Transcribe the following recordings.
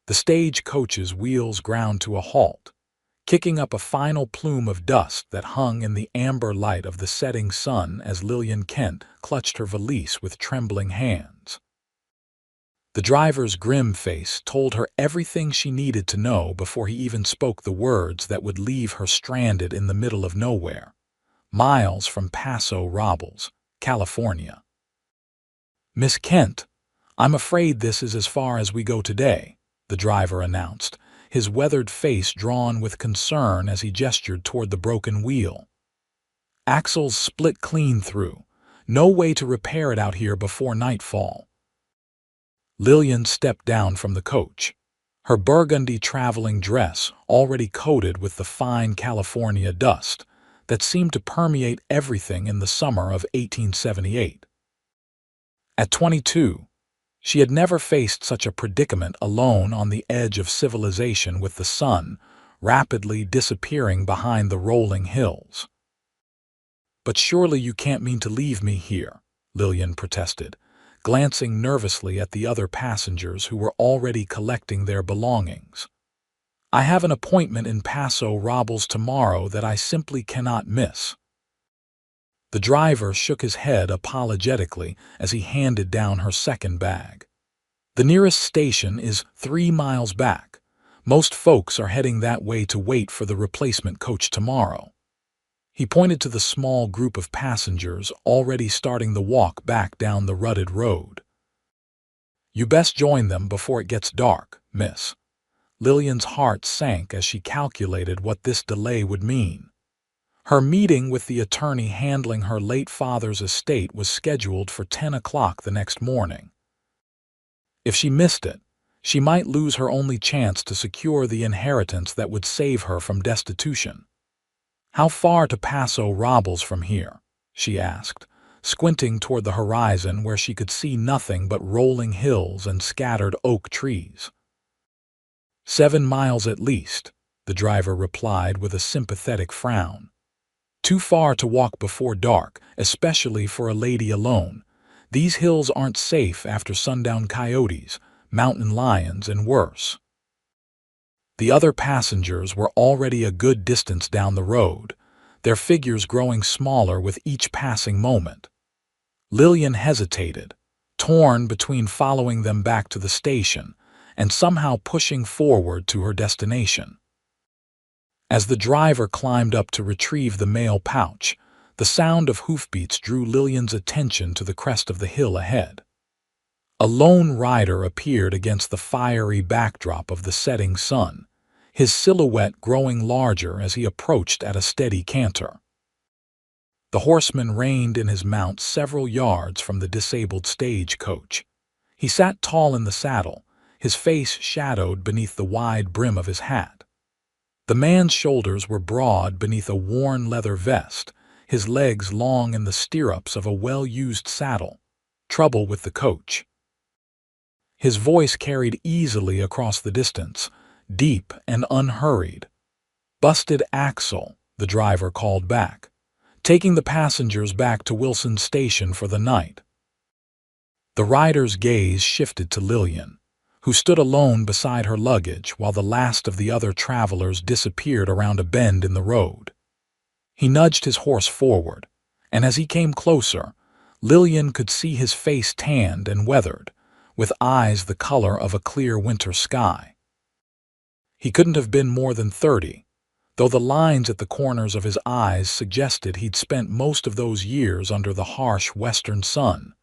The stagecoach's wheels ground to a halt, kicking up a final plume of dust that hung in the amber light of the setting sun as Lillian Kent clutched her valise with trembling hands. The driver's grim face told her everything she needed to know before he even spoke the words that would leave her stranded in the middle of nowhere, miles from Paso Robles, California. "Miss Kent, I'm afraid this is as far as we go today," the driver announced, his weathered face drawn with concern as he gestured toward the broken wheel. "Axles split clean through. No way to repair it out here before nightfall." Lillian stepped down from the coach, her burgundy traveling dress already coated with the fine California dust that seemed to permeate everything in the summer of 1878. At 22, she had never faced such a predicament alone on the edge of civilization with the sun rapidly disappearing behind the rolling hills. "But surely you can't mean to leave me here," Lillian protested, glancing nervously at the other passengers who were already collecting their belongings. "I have an appointment in Paso Robles tomorrow that I simply cannot miss." The driver shook his head apologetically as he handed down her second bag. "The nearest station is 3 miles back. Most folks are heading that way to wait for the replacement coach tomorrow." He pointed to the small group of passengers already starting the walk back down the rutted road. "You best join them before it gets dark, miss." Lillian's heart sank as she calculated what this delay would mean. Her meeting with the attorney handling her late father's estate was scheduled for 10 o'clock the next morning. If she missed it, she might lose her only chance to secure the inheritance that would save her from destitution. "How far to Paso Robles from here?" she asked, squinting toward the horizon where she could see nothing but rolling hills and scattered oak trees. 7 miles at least," the driver replied with a sympathetic frown. "Too far to walk before dark, especially for a lady alone. These hills aren't safe after sundown coyotes, mountain lions, and worse." The other passengers were already a good distance down the road, their figures growing smaller with each passing moment. Lillian hesitated, torn between following them back to the station and somehow pushing forward to her destination. As the driver climbed up to retrieve the mail pouch, the sound of hoofbeats drew Lillian's attention to the crest of the hill ahead. A lone rider appeared against the fiery backdrop of the setting sun, his silhouette growing larger as he approached at a steady canter. The horseman reined in his mount several yards from the disabled stagecoach. He sat tall in the saddle, his face shadowed beneath the wide brim of his hat. The man's shoulders were broad beneath a worn leather vest, his legs long in the stirrups of a well-used saddle. "Trouble with the coach." His voice carried easily across the distance, deep and unhurried. "Busted axle," the driver called back, taking the passengers back to Wilson Station for the night. The rider's gaze shifted to Lillian, who stood alone beside her luggage while the last of the other travelers disappeared around a bend in the road. He nudged his horse forward, and as he came closer, Lillian could see his face tanned and weathered, with eyes the color of a clear winter sky. He couldn't have been more than 30, though the lines at the corners of his eyes suggested he'd spent most of those years under the harsh western sun.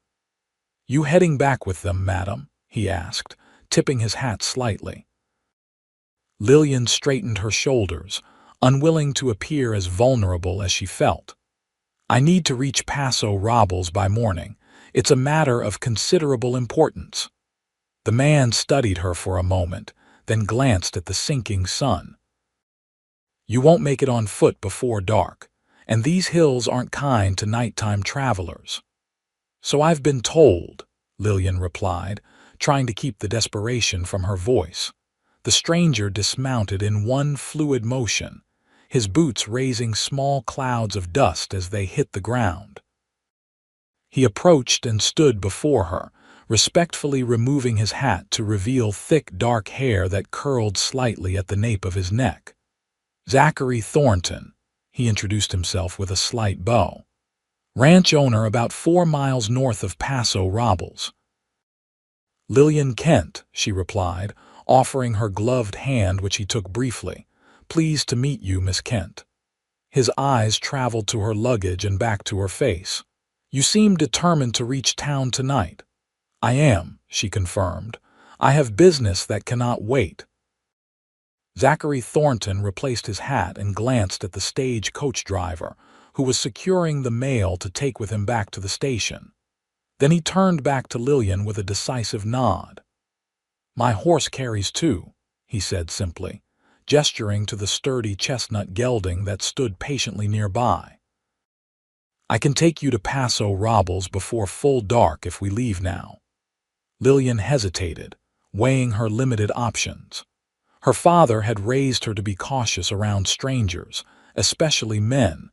"You heading back with them, madam?" he asked, tipping his hat slightly. Lillian straightened her shoulders, unwilling to appear as vulnerable as she felt. "I need to reach Paso Robles by morning. It's a matter of considerable importance." The man studied her for a moment, then glanced at the sinking sun. "You won't make it on foot before dark, and these hills aren't kind to nighttime travelers." "So I've been told," Lillian replied, trying to keep the desperation from her voice. The stranger dismounted in one fluid motion, his boots raising small clouds of dust as they hit the ground. He approached and stood before her, respectfully removing his hat to reveal thick dark hair that curled slightly at the nape of his neck. "Zachary Thornton," he introduced himself with a slight bow. "Ranch owner about 4 miles north of Paso Robles." "Lillian Kent," she replied, offering her gloved hand, which he took briefly. "Pleased to meet you, Miss Kent." His eyes traveled to her luggage and back to her face. "You seem determined to reach town tonight." "I am," she confirmed. "I have business that cannot wait." Zachary Thornton replaced his hat and glanced at the stage coach driver, who was securing the mail to take with him back to the station. Then he turned back to Lillian with a decisive nod. "My horse carries too," he said simply, gesturing to the sturdy chestnut gelding that stood patiently nearby. "I can take you to Paso Robles before full dark if we leave now." Lillian hesitated, weighing her limited options. Her father had raised her to be cautious around strangers, especially men,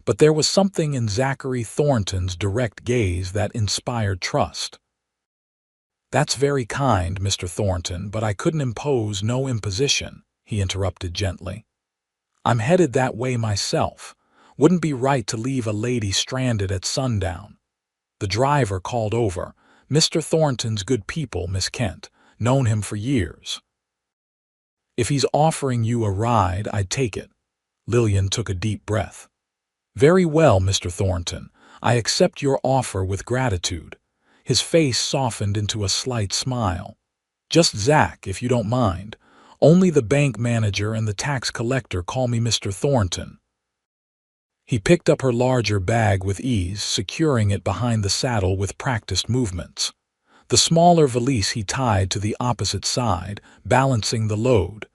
but there was something in Zachary Thornton's direct gaze that inspired trust. "That's very kind, Mr. Thornton, but I couldn't impose no imposition," he interrupted gently. "I'm headed that way myself. Wouldn't be right to leave a lady stranded at sundown." The driver called over. "Mr. Thornton's good people, Miss Kent. Known him for years." "If he's offering you a ride, I'd take it." Lillian took a deep breath. "Very well, Mr. Thornton. I accept your offer with gratitude." His face softened into a slight smile. "Just Zach, if you don't mind. Only the bank manager and the tax collector call me Mr. Thornton." He picked up her larger bag with ease, securing it behind the saddle with practiced movements. The smaller valise he tied to the opposite side, balancing the load.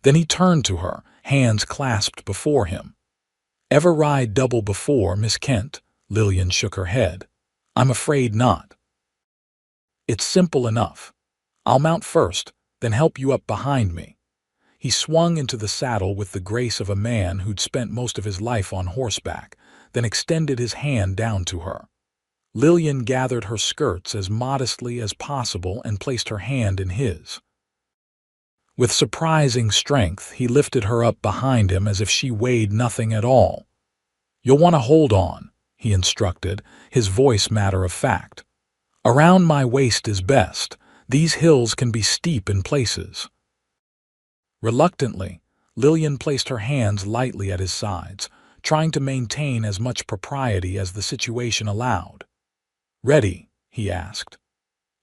Then he turned to her, hands clasped before him. "Ever ride double before, Miss Kent?" Lillian shook her head. "I'm afraid not." "It's simple enough. I'll mount first, then help you up behind me." He swung into the saddle with the grace of a man who'd spent most of his life on horseback, then extended his hand down to her. Lillian gathered her skirts as modestly as possible and placed her hand in his. With surprising strength, he lifted her up behind him as if she weighed nothing at all. "You'll want to hold on," he instructed, his voice matter of fact. "Around my waist is best. These hills can be steep in places." Reluctantly, Lillian placed her hands lightly at his sides, trying to maintain as much propriety as the situation allowed. "Ready?" he asked.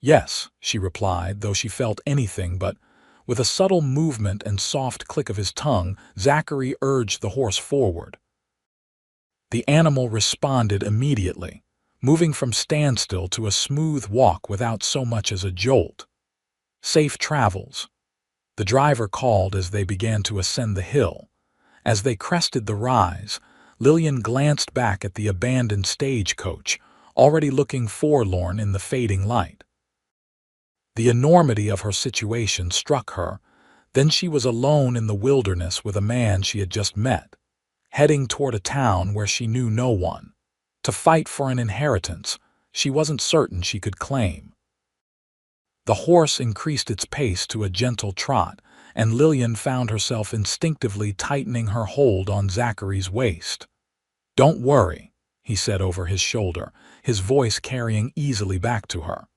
"Yes," she replied, though she felt anything but. With a subtle movement and soft click of his tongue, Zachary urged the horse forward. The animal responded immediately, moving from standstill to a smooth walk without so much as a jolt. "Safe travels," the driver called as they began to ascend the hill. As they crested the rise, Lillian glanced back at the abandoned stagecoach, already looking forlorn in the fading light. The enormity of her situation struck her. Then she was alone in the wilderness with a man she had just met, heading toward a town where she knew no one, to fight for an inheritance she wasn't certain she could claim. The horse increased its pace to a gentle trot, and Lillian found herself instinctively tightening her hold on Zachary's waist. "Don't worry," he said over his shoulder, his voice carrying easily back to her.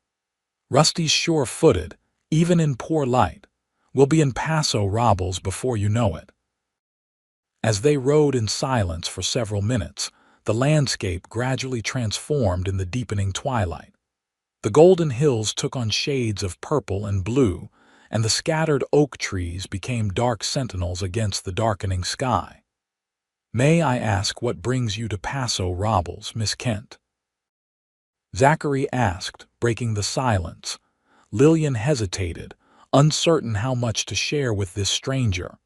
"Rusty's sure-footed, even in poor light. We'll be in Paso Robles before you know it." As they rode in silence for several minutes, the landscape gradually transformed in the deepening twilight. The golden hills took on shades of purple and blue, and the scattered oak trees became dark sentinels against the darkening sky. "May I ask what brings you to Paso Robles, Miss Kent?" Zachary asked, breaking the silence. Lillian hesitated, uncertain how much to share with this stranger.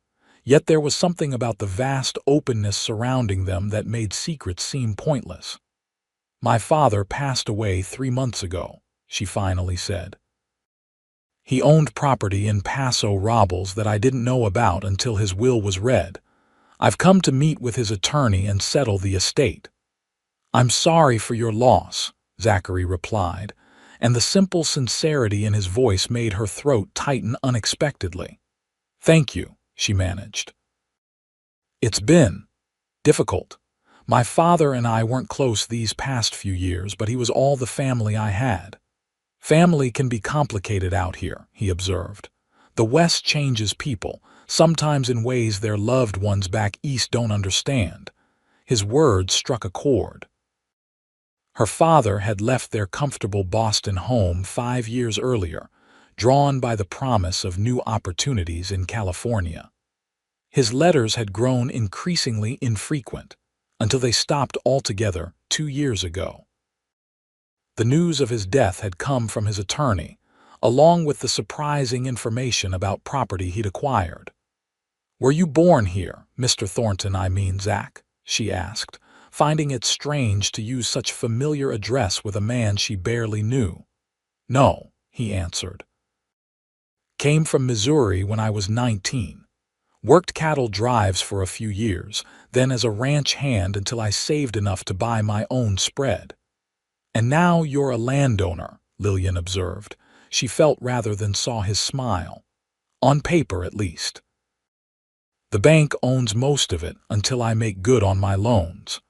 Yet there was something about the vast openness surrounding them that made secrets seem pointless. "My father passed away 3 months ago," she finally said. "He owned property in Paso Robles that I didn't know about until his will was read. I've come to meet with his attorney and settle the estate." "I'm sorry for your loss," Zachary replied, and the simple sincerity in his voice made her throat tighten unexpectedly. "Thank you," she managed. "It's been difficult. My father and I weren't close these past few years, but he was all the family I had." "Family can be complicated out here," he observed. "The West changes people, sometimes in ways their loved ones back east don't understand." His words struck a chord. Her father had left their comfortable Boston home 5 years earlier, drawn by the promise of new opportunities in California. His letters had grown increasingly infrequent, until they stopped altogether 2 years ago. The news of his death had come from his attorney, along with the surprising information about property he'd acquired. "Were you born here, Mr. Thornton, I mean, Zach?" she asked, finding it strange to use such familiar address with a man she barely knew. "No," he answered. "Came from Missouri when I was 19. Worked cattle drives for a few years, then as a ranch hand until I saved enough to buy my own spread." "And now you're a landowner," Lillian observed. She felt rather than saw his smile. "On paper, at least." "The bank owns most of it until I make good on my loans.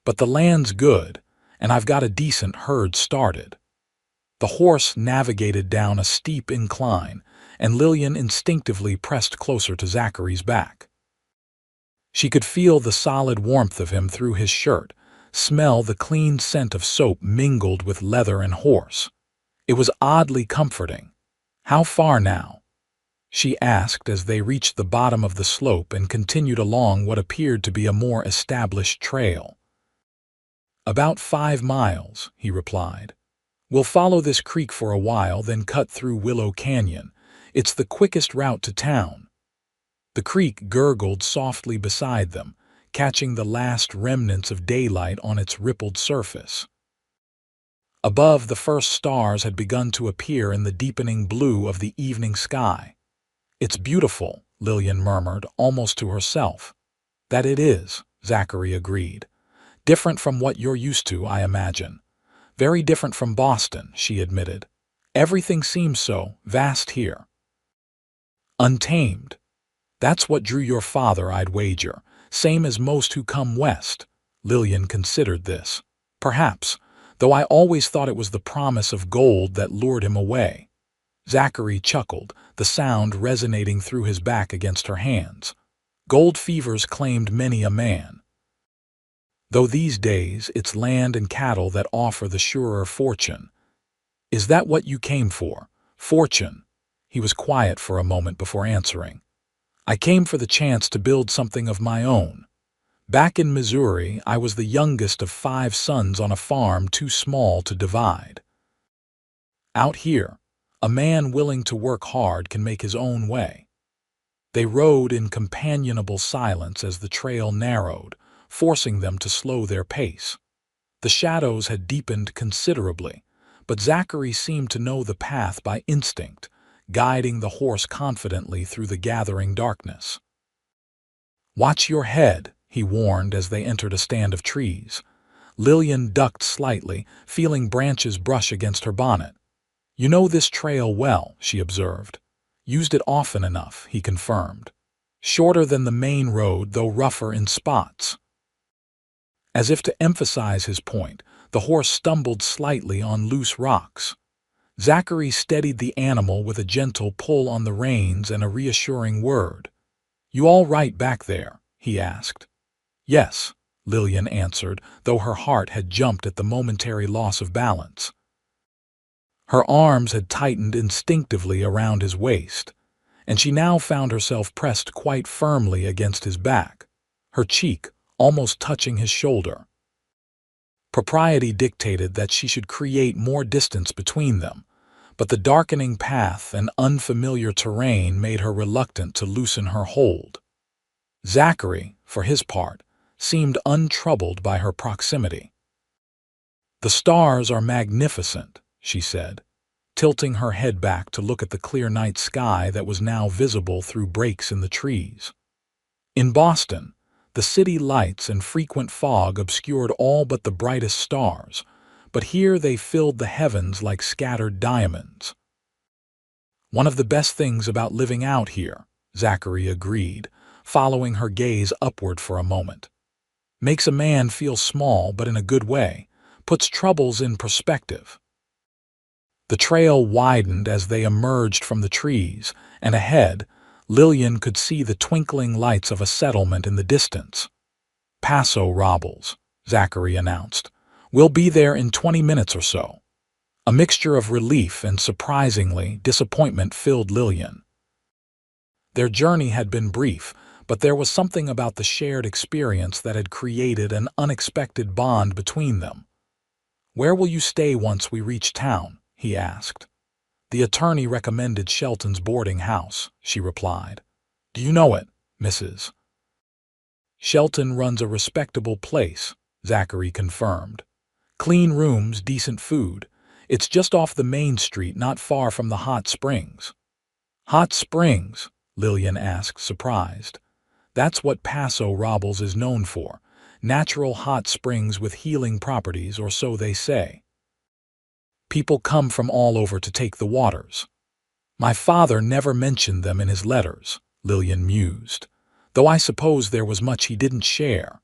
But the land's good, and I've got a decent herd started." The horse navigated down a steep incline, and Lillian instinctively pressed closer to Zachary's back. She could feel the solid warmth of him through his shirt, smell the clean scent of soap mingled with leather and horse. It was oddly comforting. "How far now?" she asked as they reached the bottom of the slope and continued along what appeared to be a more established trail. "About 5 miles, he replied. "We'll follow this creek for a while, then cut through Willow Canyon. It's the quickest route to town." The creek gurgled softly beside them, catching the last remnants of daylight on its rippled surface. Above, the first stars had begun to appear in the deepening blue of the evening sky. "It's beautiful," Lillian murmured, almost to herself. "That it is," Zachary agreed. "Different from what you're used to, I imagine." "Very different from Boston," she admitted. "Everything seems so vast here. Untamed. That's what drew your father, I'd wager. Same as most who come west." Lillian considered this. "Perhaps, though I always thought it was the promise of gold that lured him away." Zachary chuckled, the sound resonating through his back against her hands. "Gold fever's claimed many a man. Though these days it's land and cattle that offer the surer fortune." "Is that what you came for? Fortune?" He was quiet for a moment before answering. "I came for the chance to build something of my own. Back in Missouri, I was the youngest of 5 sons on a farm too small to divide. Out here, a man willing to work hard can make his own way." They rode in companionable silence as the trail narrowed, forcing them to slow their pace. The shadows had deepened considerably, but Zachary seemed to know the path by instinct, guiding the horse confidently through the gathering darkness. "Watch your head," he warned as they entered a stand of trees. Lillian ducked slightly, feeling branches brush against her bonnet. "You know this trail well," she observed. "Used it often enough," he confirmed. "Shorter than the main road, though rougher in spots." As if to emphasize his point, the horse stumbled slightly on loose rocks. Zachary steadied the animal with a gentle pull on the reins and a reassuring word. "You all right back there?" he asked. "Yes," Lillian answered, though her heart had jumped at the momentary loss of balance. Her arms had tightened instinctively around his waist, and she now found herself pressed quite firmly against his back, her cheek almost touching his shoulder. Propriety dictated that she should create more distance between them, but the darkening path and unfamiliar terrain made her reluctant to loosen her hold. Zachary, for his part, seemed untroubled by her proximity. "The stars are magnificent," she said, tilting her head back to look at the clear night sky that was now visible through breaks in the trees. In Boston, the city lights and frequent fog obscured all but the brightest stars, but here they filled the heavens like scattered diamonds. "One of the best things about living out here," Zachary agreed, following her gaze upward for a moment. "Makes a man feel small, but in a good way, puts troubles in perspective." The trail widened as they emerged from the trees, and ahead, Lillian could see the twinkling lights of a settlement in the distance. "Paso Robles," Zachary announced. "We'll be there in 20 minutes or so." A mixture of relief and, surprisingly, disappointment filled Lillian. Their journey had been brief, but there was something about the shared experience that had created an unexpected bond between them. "Where will you stay once we reach town?" he asked. "The attorney recommended Shelton's boarding house," she replied. "Do you know it, Mrs.?" "Shelton runs a respectable place," Zachary confirmed. "Clean rooms, decent food. It's just off the main street, not far from the hot springs." "Hot springs?" Lillian asked, surprised. "That's what Paso Robles is known for. Natural hot springs with healing properties, or so they say. People come from all over to take the waters." "My father never mentioned them in his letters," Lillian mused, "though I suppose there was much he didn't share."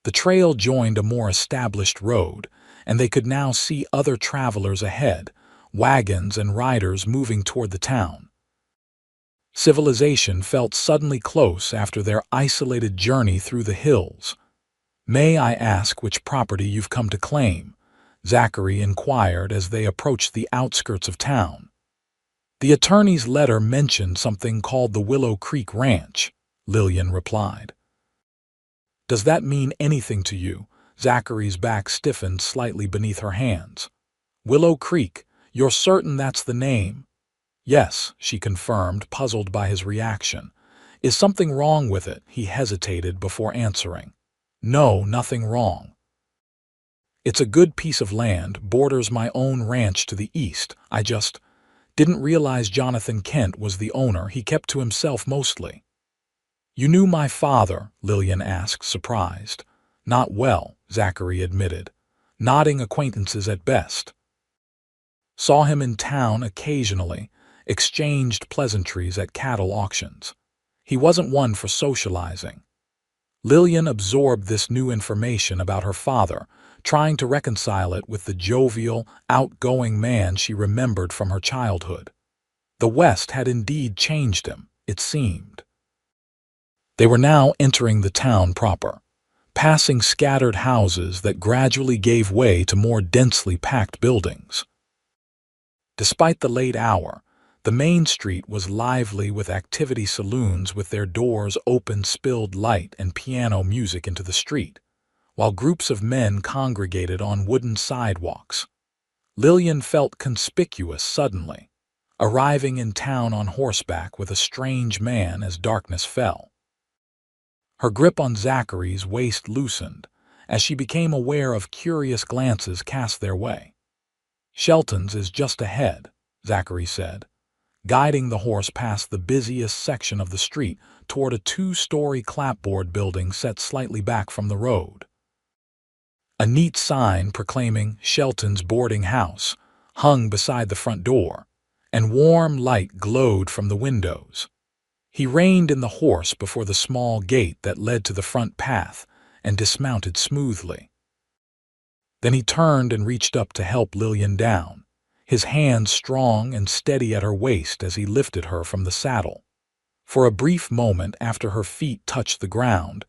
The trail joined a more established road, and they could now see other travelers ahead, wagons and riders moving toward the town. Civilization felt suddenly close after their isolated journey through the hills. "May I ask which property you've come to claim?" Zachary inquired as they approached the outskirts of town. "The attorney's letter mentioned something called the Willow Creek Ranch," Lillian replied. "Does that mean anything to you?" Zachary's back stiffened slightly beneath her hands. "Willow Creek, you're certain that's the name?" "Yes," she confirmed, puzzled by his reaction. "Is something wrong with it?" He hesitated before answering. "No, nothing wrong. It's a good piece of land, borders my own ranch to the east. I just didn't realize Jonathan Kent was the owner. He kept to himself mostly." "You knew my father?" Lillian asked, surprised. "Not well," Zachary admitted. "Nodding acquaintances at best. Saw him in town occasionally, exchanged pleasantries at cattle auctions. He wasn't one for socializing." Lillian absorbed this new information about her father, trying to reconcile it with the jovial, outgoing man she remembered from her childhood. The West had indeed changed him, it seemed. They were now entering the town proper, passing scattered houses that gradually gave way to more densely packed buildings. Despite the late hour, the main street was lively with activity saloons with their doors open, spilled light and piano music into the street, while groups of men congregated on wooden sidewalks. Lillian felt conspicuous suddenly, arriving in town on horseback with a strange man as darkness fell. Her grip on Zachary's waist loosened as she became aware of curious glances cast their way. "Shelton's is just ahead," Zachary said, guiding the horse past the busiest section of the street toward a two-story clapboard building set slightly back from the road. A neat sign proclaiming Shelton's boarding house hung beside the front door, and warm light glowed from the windows. He reined in the horse before the small gate that led to the front path and dismounted smoothly. Then he turned and reached up to help Lillian down, his hands strong and steady at her waist as he lifted her from the saddle. For a brief moment after her feet touched the ground,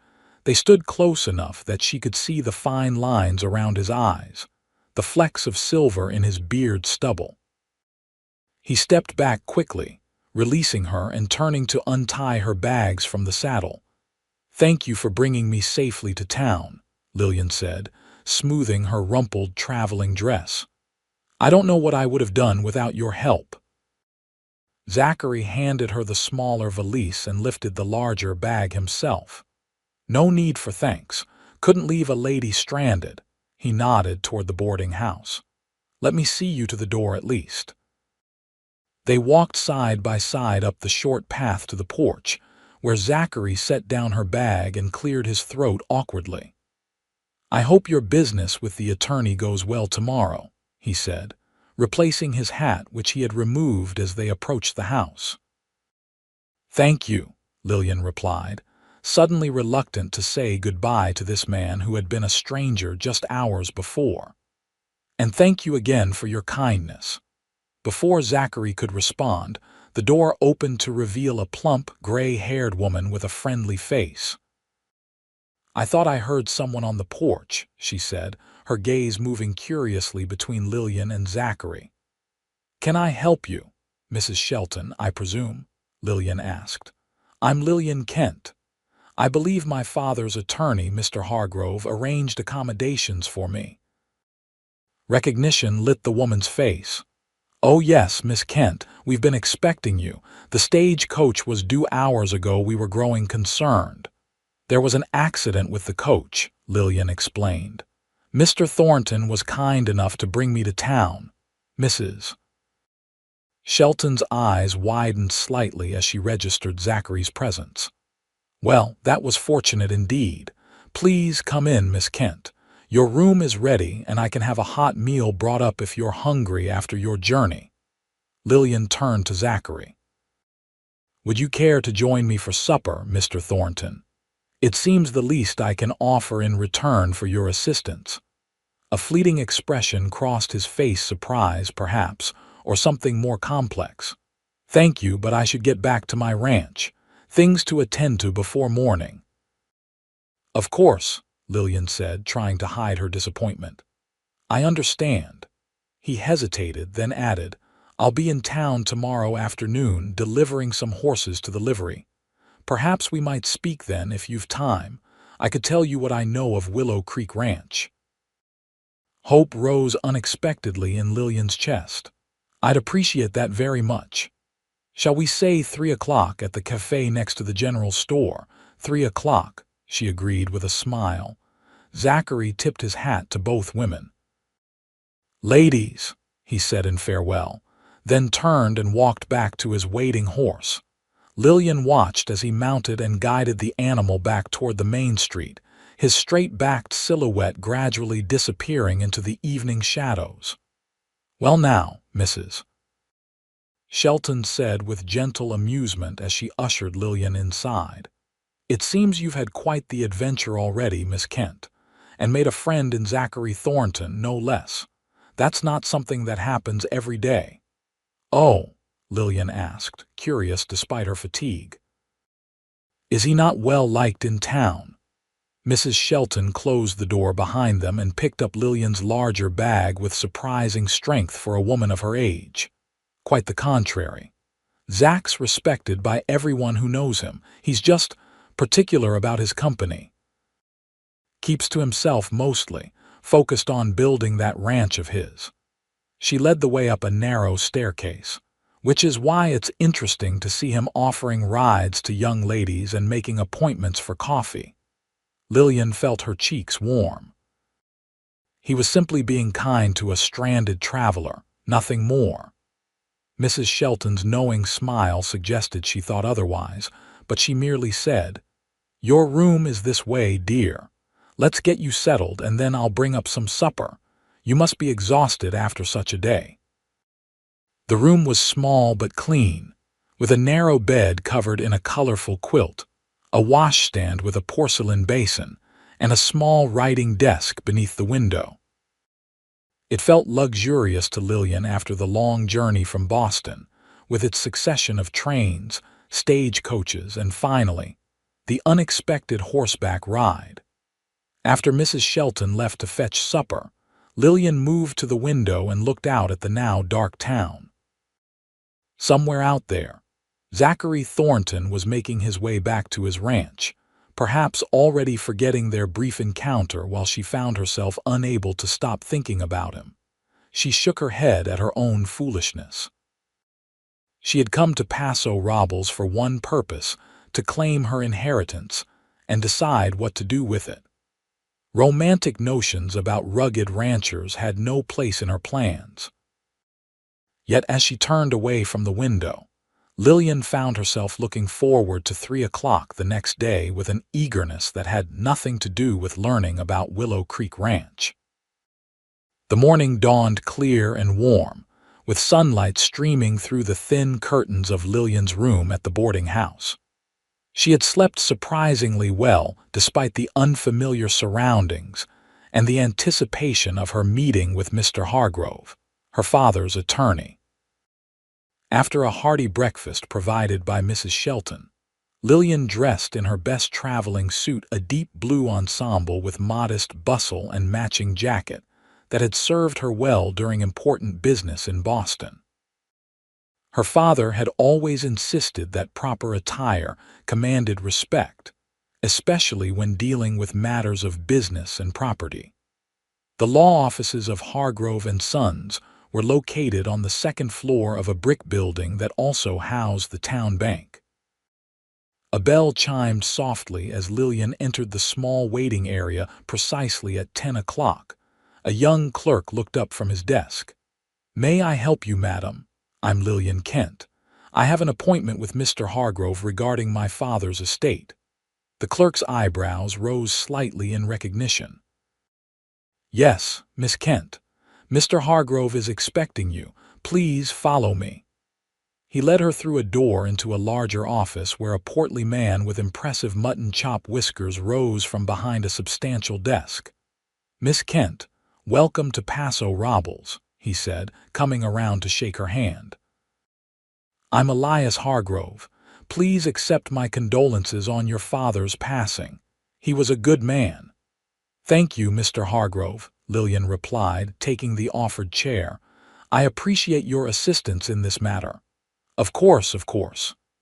they stood close enough that she could see the fine lines around his eyes, the flecks of silver in his beard stubble. He stepped back quickly, releasing her and turning to untie her bags from the saddle. "Thank you for bringing me safely to town," Lillian said, smoothing her rumpled traveling dress. "I don't know what I would have done without your help." Zachary handed her the smaller valise and lifted the larger bag himself. "No need for thanks. Couldn't leave a lady stranded." He nodded toward the boarding house. "Let me see you to the door at least." They walked side by side up the short path to the porch, where Zachary set down her bag and cleared his throat awkwardly. "I hope your business with the attorney goes well tomorrow," he said, replacing his hat which he had removed as they approached the house. "Thank you," Lillian replied, suddenly reluctant to say goodbye to this man who had been a stranger just hours before. "And thank you again for your kindness." Before Zachary could respond, the door opened to reveal a plump, gray-haired woman with a friendly face. "I thought I heard someone on the porch," she said, her gaze moving curiously between Lillian and Zachary. "Can I help you, Mrs. Shelton, I presume?" Lillian asked. "I'm Lillian Kent. I believe my father's attorney, Mr. Hargrove, arranged accommodations for me." Recognition lit the woman's face. "Oh yes, Miss Kent, we've been expecting you. The stagecoach was due hours ago. We were growing concerned." "There was an accident with the coach," Lillian explained. "Mr. Thornton was kind enough to bring me to town. Mrs. Shelton's eyes widened slightly as she registered Zachary's presence. "Well, that was fortunate indeed. Please come in, Miss Kent. Your room is ready, and I can have a hot meal brought up if you're hungry after your journey." Lillian turned to Zachary. "Would you care to join me for supper, Mr. Thornton? It seems the least I can offer in return for your assistance." A fleeting expression crossed his face, surprise, perhaps, or something more complex. "Thank you, but I should get back to my ranch. Things to attend to before morning." "Of course," Lillian said, trying to hide her disappointment. "I understand." He hesitated, then added, "I'll be in town tomorrow afternoon delivering some horses to the livery. Perhaps we might speak then if you've time. I could tell you what I know of Willow Creek Ranch." Hope rose unexpectedly in Lillian's chest. "I'd appreciate that very much. Shall we say 3 o'clock at the cafe next to the general store?" 3 o'clock, she agreed with a smile. Zachary tipped his hat to both women. "Ladies," he said in farewell, then turned and walked back to his waiting horse. Lillian watched as he mounted and guided the animal back toward the main street, his straight-backed silhouette gradually disappearing into the evening shadows. "Well now, Mrs. Shelton said with gentle amusement as she ushered Lillian inside. "It seems you've had quite the adventure already, Miss Kent, and made a friend in Zachary Thornton, no less. That's not something that happens every day." "Oh," Lillian asked, curious despite her fatigue. "Is he not well liked in town?" Mrs. Shelton closed the door behind them and picked up Lillian's larger bag with surprising strength for a woman of her age. "Quite the contrary. Zach's respected by everyone who knows him. He's just particular about his company. Keeps to himself mostly, focused on building that ranch of his." She led the way up a narrow staircase, "which is why it's interesting to see him offering rides to young ladies and making appointments for coffee." Lillian felt her cheeks warm. He was simply being kind to a stranded traveler, nothing more. Mrs. Shelton's knowing smile suggested she thought otherwise, but she merely said, "Your room is this way, dear. Let's get you settled and then I'll bring up some supper. You must be exhausted after such a day." The room was small but clean, with a narrow bed covered in a colorful quilt, a washstand with a porcelain basin, and a small writing desk beneath the window. It felt luxurious to Lillian after the long journey from Boston, with its succession of trains, stagecoaches, and finally, the unexpected horseback ride. After Mrs. Shelton left to fetch supper, Lillian moved to the window and looked out at the now dark town. Somewhere out there, Zachary Thornton was making his way back to his ranch, perhaps already forgetting their brief encounter while she found herself unable to stop thinking about him. She shook her head at her own foolishness. She had come to Paso Robles for one purpose, to claim her inheritance and decide what to do with it. Romantic notions about rugged ranchers had no place in her plans. Yet as she turned away from the window, Lillian found herself looking forward to 3 o'clock the next day with an eagerness that had nothing to do with learning about Willow Creek Ranch. The morning dawned clear and warm, with sunlight streaming through the thin curtains of Lillian's room at the boarding house. She had slept surprisingly well despite the unfamiliar surroundings and the anticipation of her meeting with Mr. Hargrove, her father's attorney. After a hearty breakfast provided by Mrs. Shelton, Lillian dressed in her best traveling suit, a deep blue ensemble with modest bustle and matching jacket that had served her well during important business in Boston. Her father had always insisted that proper attire commanded respect, especially when dealing with matters of business and property. The law offices of Hargrove and Sons were located on the second floor of a brick building that also housed the town bank. A bell chimed softly as Lillian entered the small waiting area precisely at 10 o'clock. A young clerk looked up from his desk. "May I help you, madam? I'm Lillian Kent. I have an appointment with Mr. Hargrove regarding my father's estate." The clerk's eyebrows rose slightly in recognition. "Yes, Miss Kent. Mr. Hargrove is expecting you. Please follow me." He led her through a door into a larger office where a portly man with impressive mutton chop whiskers rose from behind a substantial desk. "Miss Kent, welcome to Paso Robles," he said, coming around to shake her hand. "I'm Elias Hargrove. Please accept my condolences on your father's passing. He was a good man." "Thank you, Mr. Hargrove," Lillian replied, taking the offered chair. "I appreciate your assistance in this matter." Of course,"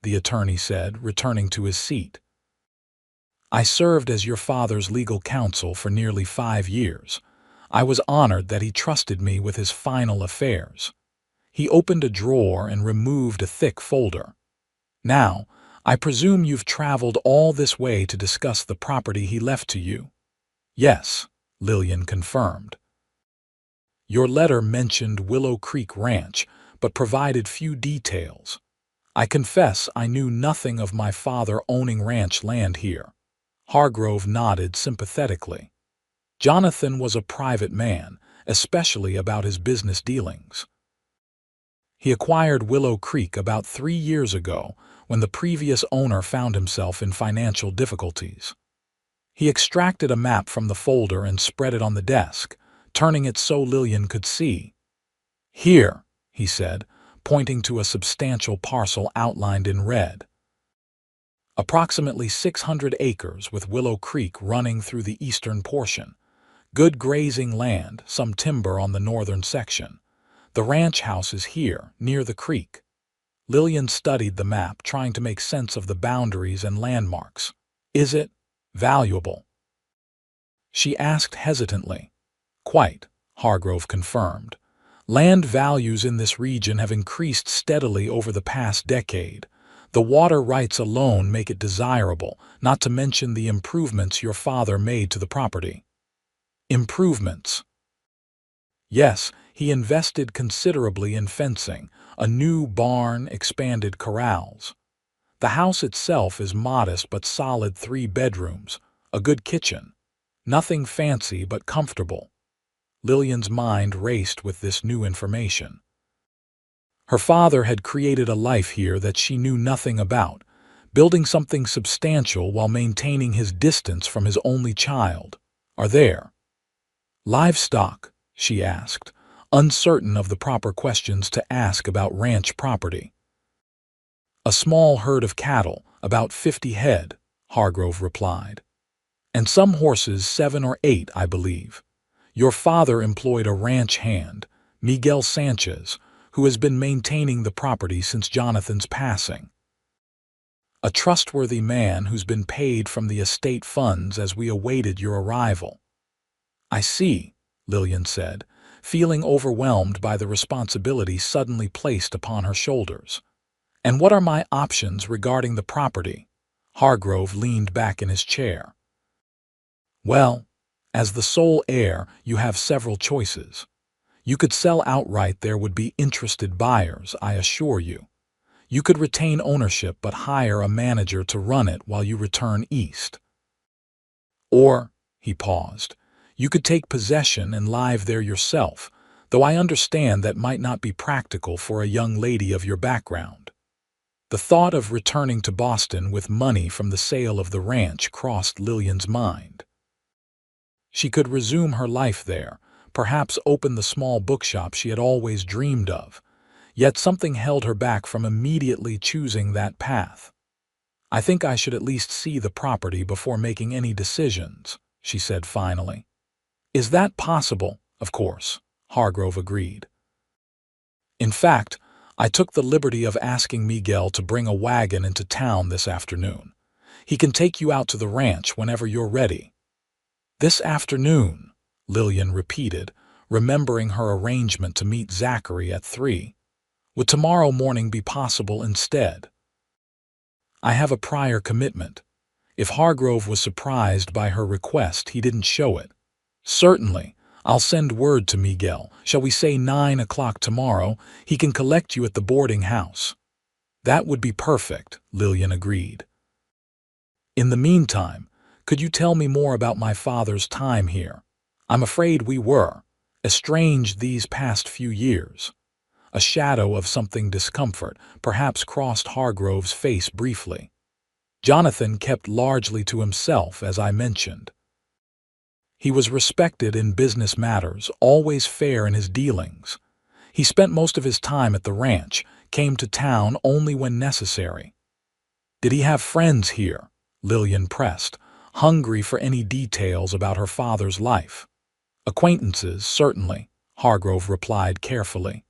the attorney said, returning to his seat. "I served as your father's legal counsel for nearly 5 years. I was honored that he trusted me with his final affairs." He opened a drawer and removed a thick folder. "Now, I presume you've traveled all this way to discuss the property he left to you?" "Yes," Lillian confirmed. "Your letter mentioned Willow Creek Ranch, but provided few details. I confess I knew nothing of my father owning ranch land here." Hargrove nodded sympathetically. "Jonathan was a private man, especially about his business dealings. He acquired Willow Creek about 3 years ago when the previous owner found himself in financial difficulties." He extracted a map from the folder and spread it on the desk, turning it so Lillian could see. "Here," he said, pointing to a substantial parcel outlined in red. "Approximately 600 acres with Willow Creek running through the eastern portion. Good grazing land, some timber on the northern section. The ranch house is here, near the creek." Lillian studied the map, trying to make sense of the boundaries and landmarks. "Is it valuable?" she asked hesitantly. "Quite," Hargrove confirmed. "Land values in this region have increased steadily over the past decade. The water rights alone make it desirable, not to mention the improvements your father made to the property." "Improvements?" "Yes, he invested considerably in fencing, a new barn, expanded corrals. The house itself is modest but solid, 3 bedrooms, a good kitchen. Nothing fancy but comfortable." Lillian's mind raced with this new information. Her father had created a life here that she knew nothing about, building something substantial while maintaining his distance from his only child. "Are there livestock?" she asked, uncertain of the proper questions to ask about ranch property. "A small herd of cattle, about 50 head, Hargrove replied. "And some horses, 7 or 8, I believe. Your father employed a ranch hand, Miguel Sanchez, who has been maintaining the property since Jonathan's passing. A trustworthy man who's been paid from the estate funds as we awaited your arrival." "I see," Lillian said, feeling overwhelmed by the responsibility suddenly placed upon her shoulders. "And what are my options regarding the property?" Hargrove leaned back in his chair. "Well, as the sole heir, you have several choices. You could sell outright. There would be interested buyers, I assure you. You could retain ownership but hire a manager to run it while you return east. Or, he paused, you could take possession and live there yourself, though I understand that might not be practical for a young lady of your background. The thought of returning to Boston with money from the sale of the ranch crossed Lillian's mind. She could resume her life there, perhaps open the small bookshop she had always dreamed of, yet something held her back from immediately choosing that path. I think I should at least see the property before making any decisions, she said finally. Is that possible? Of course, Hargrove agreed. In fact, I took the liberty of asking Miguel to bring a wagon into town this afternoon. He can take you out to the ranch whenever you're ready. This afternoon, Lillian repeated, remembering her arrangement to meet Zachary at 3. Would tomorrow morning be possible instead? I have a prior commitment. If Hargrove was surprised by her request, he didn't show it. Certainly, I'll send word to Miguel. Shall we say 9 o'clock tomorrow? He can collect you at the boarding house. That would be perfect, Lillian agreed. In the meantime, could you tell me more about my father's time here? I'm afraid we were estranged these past few years. A shadow of something discomfort perhaps crossed Hargrove's face briefly. Jonathan kept largely to himself, as I mentioned. He was respected in business matters, always fair in his dealings. He spent most of his time at the ranch, came to town only when necessary. Did he have friends here? Lillian pressed, hungry for any details about her father's life. Acquaintances, certainly, Hargrove replied carefully.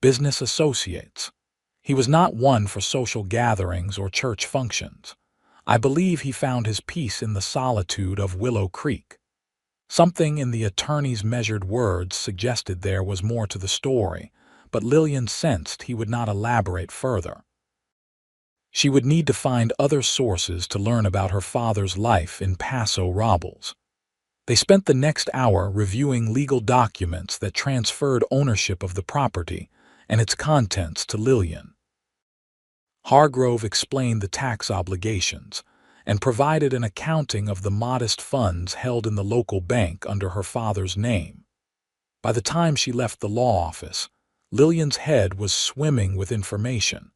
Business associates. He was not one for social gatherings or church functions. I believe he found his peace in the solitude of Willow Creek. Something in the attorney's measured words suggested there was more to the story, but Lillian sensed he would not elaborate further. She would need to find other sources to learn about her father's life in Paso Robles. They spent the next hour reviewing legal documents that transferred ownership of the property and its contents to Lillian. Hargrove explained the tax obligations and provided an accounting of the modest funds held in the local bank under her father's name. By the time she left the law office, Lillian's head was swimming with information,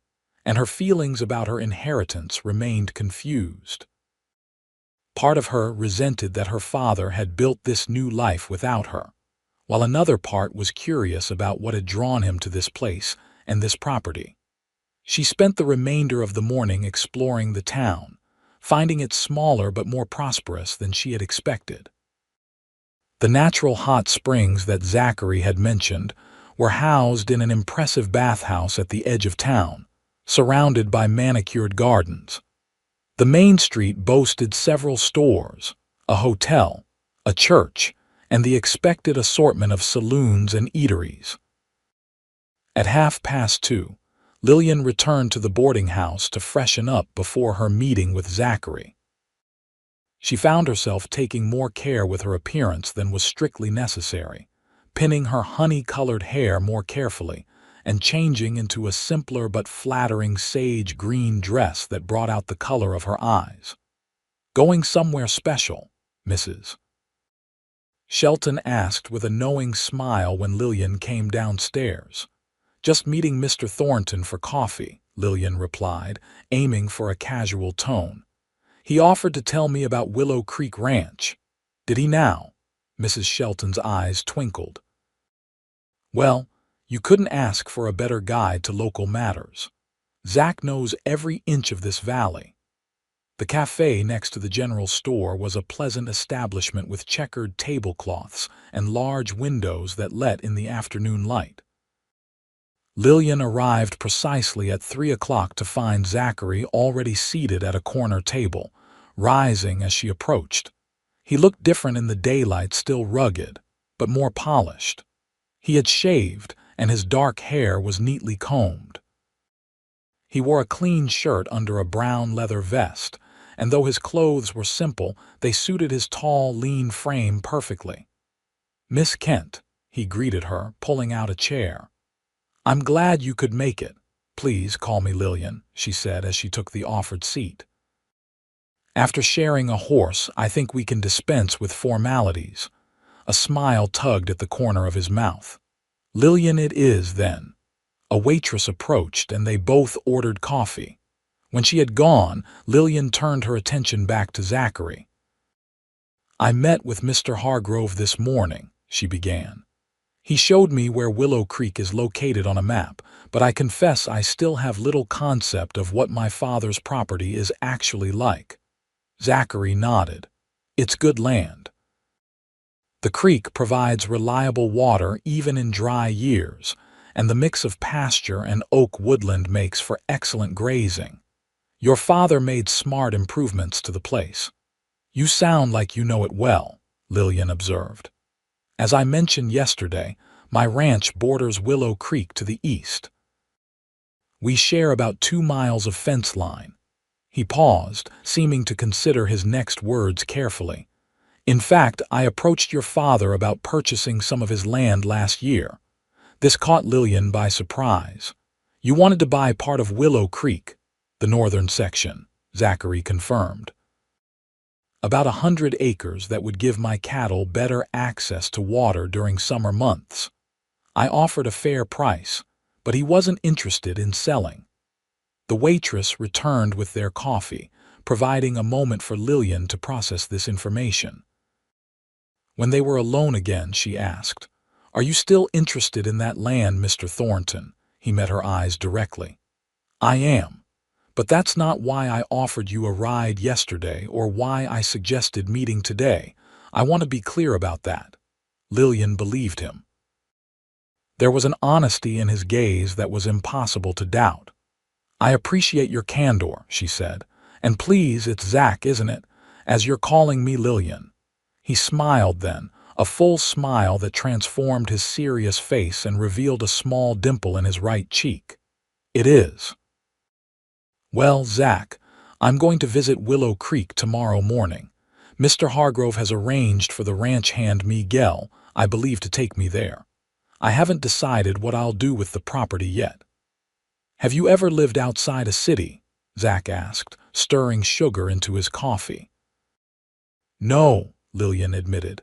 and her feelings about her inheritance remained confused. Part of her resented that her father had built this new life without her, while another part was curious about what had drawn him to this place and this property. She spent the remainder of the morning exploring the town, finding it smaller but more prosperous than she had expected. The natural hot springs that Zachary had mentioned were housed in an impressive bathhouse at the edge of town, surrounded by manicured gardens. The main street boasted several stores, a hotel, a church, and the expected assortment of saloons and eateries. At 2:30, Lillian returned to the boarding house to freshen up before her meeting with Zachary. She found herself taking more care with her appearance than was strictly necessary, pinning her honey-colored hair more carefully, and changing into a simpler but flattering sage green dress that brought out the color of her eyes. "Going somewhere special, Mrs. Shelton asked with a knowing smile when Lillian came downstairs. "Just meeting Mr. Thornton for coffee," Lillian replied, aiming for a casual tone. "He offered to tell me about Willow Creek Ranch." "Did he now?" Mrs. Shelton's eyes twinkled. "Well, you couldn't ask for a better guide to local matters. Zach knows every inch of this valley." The cafe next to the general store was a pleasant establishment with checkered tablecloths and large windows that let in the afternoon light. Lillian arrived precisely at 3 o'clock to find Zachary already seated at a corner table, rising as she approached. He looked different in the daylight, still rugged, but more polished. He had shaved, and his dark hair was neatly combed. He wore a clean shirt under a brown leather vest, and though his clothes were simple, they suited his tall, lean frame perfectly. "Miss Kent," he greeted her, pulling out a chair. "I'm glad you could make it. "Please call me Lillian," she said as she took the offered seat. "After sharing a horse, I think we can dispense with formalities." A smile tugged at the corner of his mouth. "Lillian it is, then." A waitress approached, and they both ordered coffee. When she had gone, Lillian turned her attention back to Zachary. "I met with Mr. Hargrove this morning," she began. "He showed me where Willow Creek is located on a map, but I confess I still have little concept of what my father's property is actually like." Zachary nodded. "It's good land. The creek provides reliable water even in dry years, and the mix of pasture and oak woodland makes for excellent grazing. Your father made smart improvements to the place." "You sound like you know it well," Lillian observed. "As I mentioned yesterday, my ranch borders Willow Creek to the east. We share about 2 miles of fence line." He paused, seeming to consider his next words carefully. "In fact, I approached your father about purchasing some of his land last year." This caught Lillian by surprise. "You wanted to buy part of Willow Creek?" "The northern section," Zachary confirmed. "About 100 acres that would give my cattle better access to water during summer months." I offered a fair price, but he wasn't interested in selling. The waitress returned with their coffee, providing a moment for Lillian to process this information. When they were alone again, she asked, "Are you still interested in that land, Mr. Thornton?" He met her eyes directly. "I am. But that's not why I offered you a ride yesterday or why I suggested meeting today. I want to be clear about that." Lillian believed him. There was an honesty in his gaze that was impossible to doubt. "I appreciate your candor," she said. "And please, it's Zach, isn't it? As you're calling me Lillian." He smiled then, a full smile that transformed his serious face and revealed a small dimple in his right cheek. "It is." "Well, Zach, I'm going to visit Willow Creek tomorrow morning. Mr. Hargrove has arranged for the ranch hand Miguel, I believe, to take me there. I haven't decided what I'll do with the property yet." "Have you ever lived outside a city?" Zach asked, stirring sugar into his coffee. "No," Lillian admitted.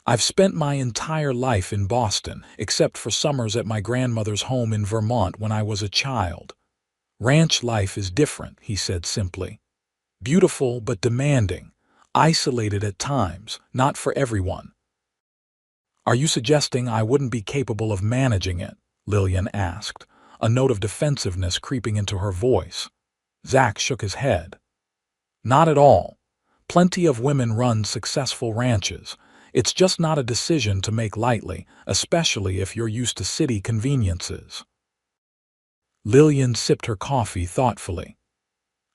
"I've spent my entire life in Boston, except for summers at my grandmother's home in Vermont when I was a child." "Ranch life is different," he said simply. "Beautiful but demanding, isolated at times, not for everyone." "Are you suggesting I wouldn't be capable of managing it?" Lillian asked, a note of defensiveness creeping into her voice. Zach shook his head. "Not at all. Plenty of women run successful ranches. It's just not a decision to make lightly, especially if you're used to city conveniences." Lillian sipped her coffee thoughtfully.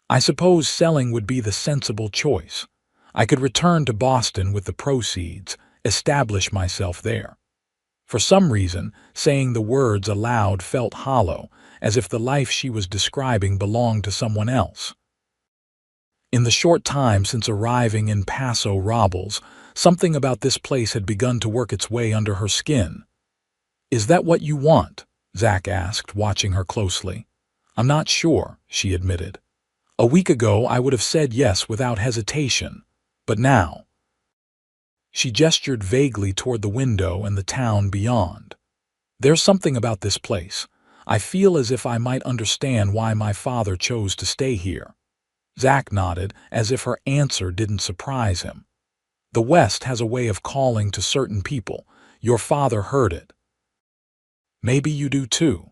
"I suppose selling would be the sensible choice. I could return to Boston with the proceeds, establish myself there." For some reason, saying the words aloud felt hollow, as if the life she was describing belonged to someone else. In the short time since arriving in Paso Robles, something about this place had begun to work its way under her skin. "Is that what you want?" Zach asked, watching her closely. "I'm not sure," she admitted. "A week ago I would have said yes without hesitation, but now—" She gestured vaguely toward the window and the town beyond. "There's something about this place. I feel as if I might understand why my father chose to stay here." Zach nodded, as if her answer didn't surprise him. "The West has a way of calling to certain people. Your father heard it. Maybe you do too."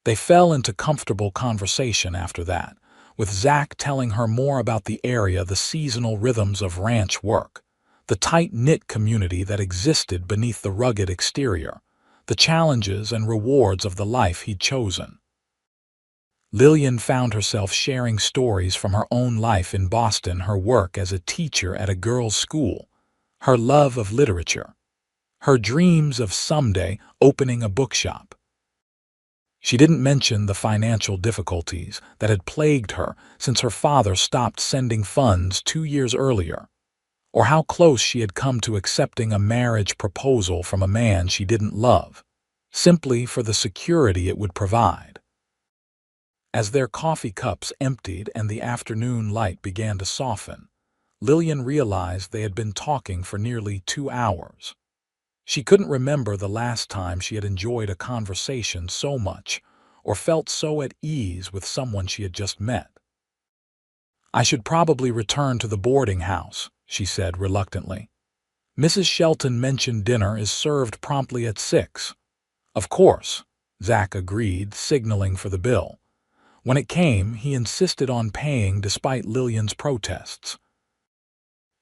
They fell into comfortable conversation after that, with Zach telling her more about the area, the seasonal rhythms of ranch work, the tight-knit community that existed beneath the rugged exterior, the challenges and rewards of the life he'd chosen. Lillian found herself sharing stories from her own life in Boston, her work as a teacher at a girls' school, her love of literature, her dreams of someday opening a bookshop. She didn't mention the financial difficulties that had plagued her since her father stopped sending funds 2 years earlier, or how close she had come to accepting a marriage proposal from a man she didn't love, simply for the security it would provide. As their coffee cups emptied and the afternoon light began to soften, Lillian realized they had been talking for nearly 2 hours. She couldn't remember the last time she had enjoyed a conversation so much or felt so at ease with someone she had just met. "I should probably return to the boarding house," she said reluctantly. "Mrs. Shelton mentioned dinner is served promptly at 6. "Of course," Zach agreed, signaling for the bill. When it came, he insisted on paying despite Lillian's protests.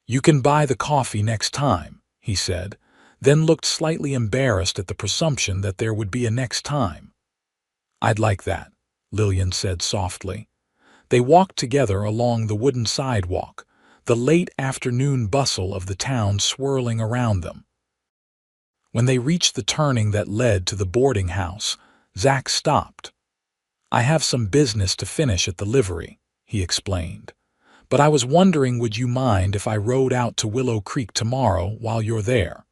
"You can buy the coffee next time," he said, then looked slightly embarrassed at the presumption that there would be a next time. "I'd like that," Lillian said softly. They walked together along the wooden sidewalk, the late afternoon bustle of the town swirling around them. When they reached the turning that led to the boarding house, Zach stopped. "I have some business to finish at the livery," he explained. "But I was wondering, would you mind if I rode out to Willow Creek tomorrow while you're there?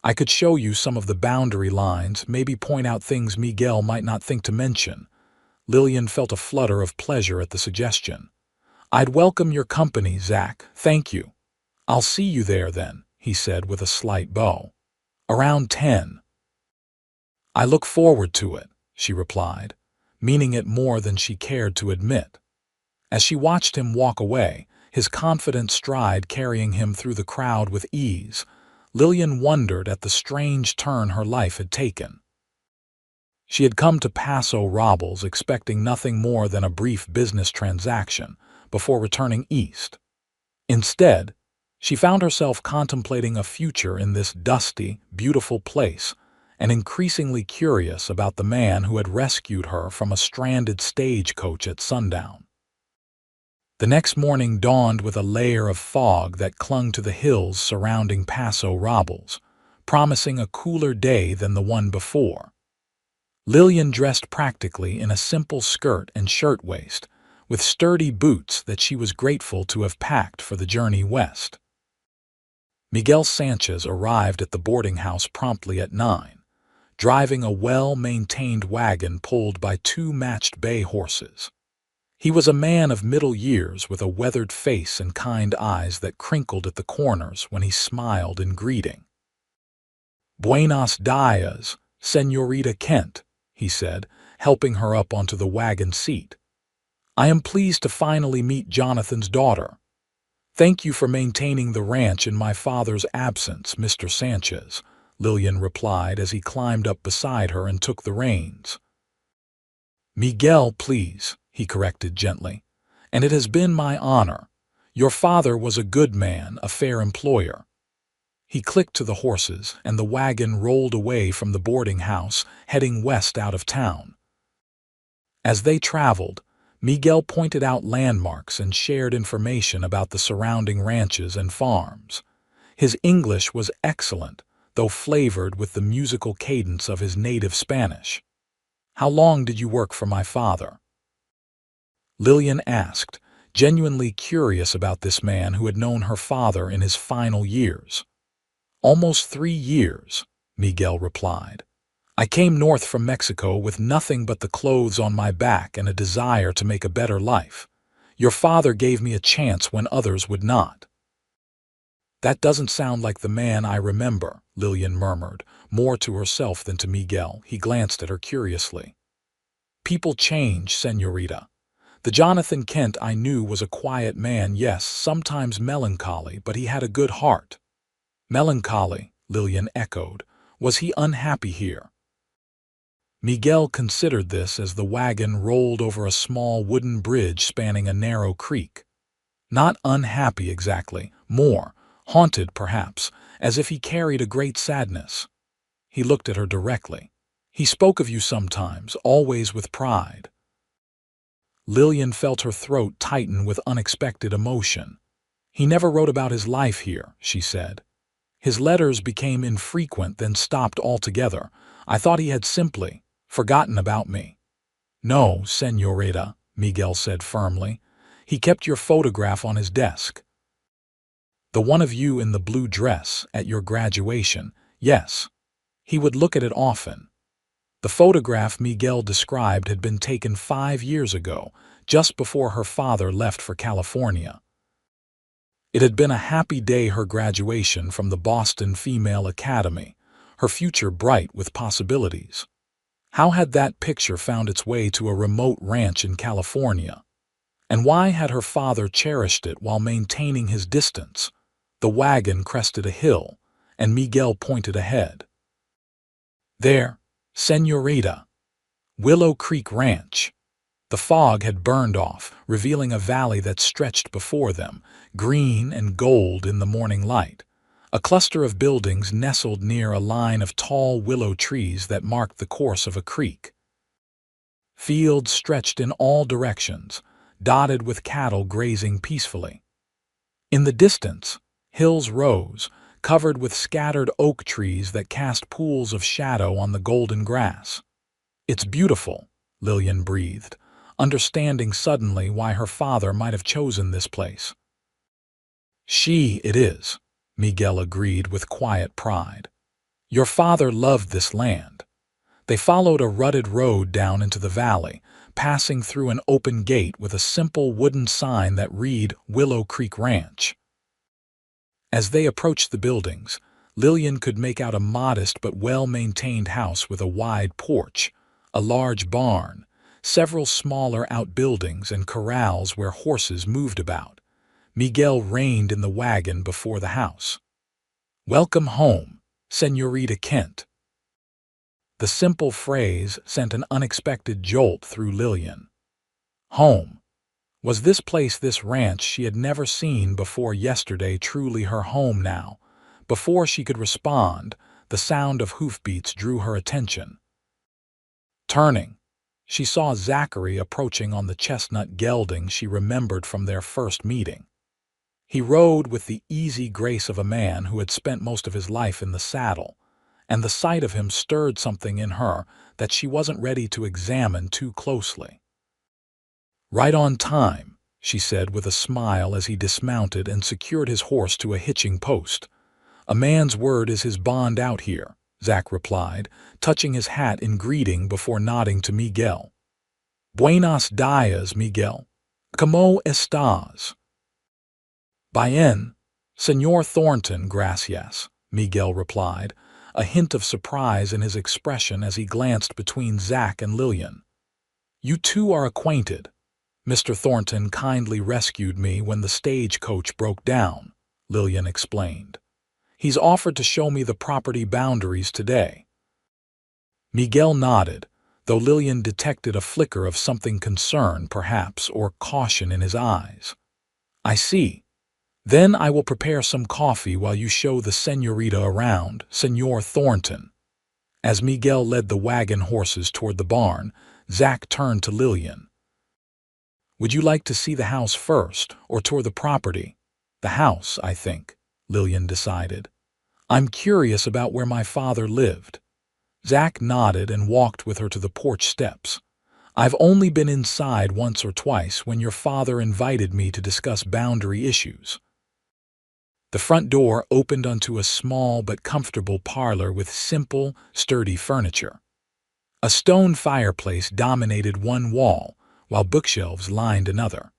I could show you some of the boundary lines, maybe point out things Miguel might not think to mention." Lillian felt a flutter of pleasure at the suggestion. "I'd welcome your company, Zach, thank you." "I'll see you there then," he said with a slight bow. "Around 10. "I look forward to it," she replied, meaning it more than she cared to admit. As she watched him walk away, his confident stride carrying him through the crowd with ease, Lillian wondered at the strange turn her life had taken. She had come to Paso Robles expecting nothing more than a brief business transaction before returning east. Instead, she found herself contemplating a future in this dusty, beautiful place and increasingly curious about the man who had rescued her from a stranded stagecoach at sundown. The next morning dawned with a layer of fog that clung to the hills surrounding Paso Robles, promising a cooler day than the one before. Lillian dressed practically in a simple skirt and shirtwaist, with sturdy boots that she was grateful to have packed for the journey west. Miguel Sanchez arrived at the boarding house promptly at 9, driving a well-maintained wagon pulled by 2 matched bay horses. He was a man of middle years with a weathered face and kind eyes that crinkled at the corners when he smiled in greeting. "Buenos dias, Señorita Kent," he said, helping her up onto the wagon seat. "I am pleased to finally meet Jonathan's daughter." "Thank you for maintaining the ranch in my father's absence, Mr. Sanchez," Lillian replied as he climbed up beside her and took the reins. "Miguel, please," he corrected gently. "And it has been my honor. Your father was a good man, a fair employer." He clicked to the horses, and the wagon rolled away from the boarding house, heading west out of town. As they traveled, Miguel pointed out landmarks and shared information about the surrounding ranches and farms. His English was excellent, though flavored with the musical cadence of his native Spanish. "How long did you work for my father?" Lillian asked, genuinely curious about this man who had known her father in his final years. "Almost 3 years," Miguel replied. "I came north from Mexico with nothing but the clothes on my back and a desire to make a better life. Your father gave me a chance when others would not." "That doesn't sound like the man I remember," Lillian murmured, more to herself than to Miguel. He glanced at her curiously. "People change, señorita. The Jonathan Kent I knew was a quiet man, yes, sometimes melancholy, but he had a good heart." "Melancholy," Lillian echoed. "Was he unhappy here?" Miguel considered this as the wagon rolled over a small wooden bridge spanning a narrow creek. "Not unhappy exactly, more haunted perhaps, as if he carried a great sadness." He looked at her directly. "He spoke of you sometimes, always with pride." Lillian felt her throat tighten with unexpected emotion. "He never wrote about his life here," she said. "His letters became infrequent, then stopped altogether. I thought he had simply forgotten about me." "No, señorita," Miguel said firmly. "He kept your photograph on his desk." "The one of you in the blue dress at your graduation, yes. He would look at it often." The photograph Miguel described had been taken 5 years ago, just before her father left for California. It had been a happy day, her graduation from the Boston Female Academy, her future bright with possibilities. How had that picture found its way to a remote ranch in California? And why had her father cherished it while maintaining his distance? The wagon crested a hill, and Miguel pointed ahead. There, Señorita. Willow Creek Ranch. The fog had burned off, revealing a valley that stretched before them, green and gold in the morning light. A cluster of buildings nestled near a line of tall willow trees that marked the course of a creek. Fields stretched in all directions, dotted with cattle grazing peacefully. In the distance, hills rose, covered with scattered oak trees that cast pools of shadow on the golden grass. "It's beautiful," Lillian breathed, understanding suddenly why her father might have chosen this place. "It is," Miguel agreed with quiet pride. "Your father loved this land." They followed a rutted road down into the valley, passing through an open gate with a simple wooden sign that read Willow Creek Ranch. As they approached the buildings, Lillian could make out a modest but well-maintained house with a wide porch, a large barn, several smaller outbuildings and corrals where horses moved about. Miguel reined in the wagon before the house. "Welcome home, Señorita Kent." The simple phrase sent an unexpected jolt through Lillian. Home. Was this place, this ranch she had never seen before yesterday, truly her home now? Before she could respond, the sound of hoofbeats drew her attention. Turning, she saw Zachary approaching on the chestnut gelding she remembered from their first meeting. He rode with the easy grace of a man who had spent most of his life in the saddle, and the sight of him stirred something in her that she wasn't ready to examine too closely. "Right on time," she said with a smile as he dismounted and secured his horse to a hitching post. "A man's word is his bond out here," Zach replied, touching his hat in greeting before nodding to Miguel. "Buenos dias, Miguel. ¿Cómo estás?" "Bien, Señor Thornton, gracias," Miguel replied, a hint of surprise in his expression as he glanced between Zach and Lillian. "You two are acquainted. Mr. Thornton kindly rescued me when the stagecoach broke down," Lillian explained. "He's offered to show me the property boundaries today." Miguel nodded, though Lillian detected a flicker of something concern, perhaps, or caution in his eyes. "I see. Then I will prepare some coffee while you show the señorita around, Señor Thornton." As Miguel led the wagon horses toward the barn, Zach turned to Lillian. "Would you like to see the house first, or tour the property?" "The house, I think," Lillian decided. "I'm curious about where my father lived." Zach nodded and walked with her to the porch steps. "I've only been inside once or twice when your father invited me to discuss boundary issues." The front door opened onto a small but comfortable parlor with simple, sturdy furniture. A stone fireplace dominated one wall, while bookshelves lined another.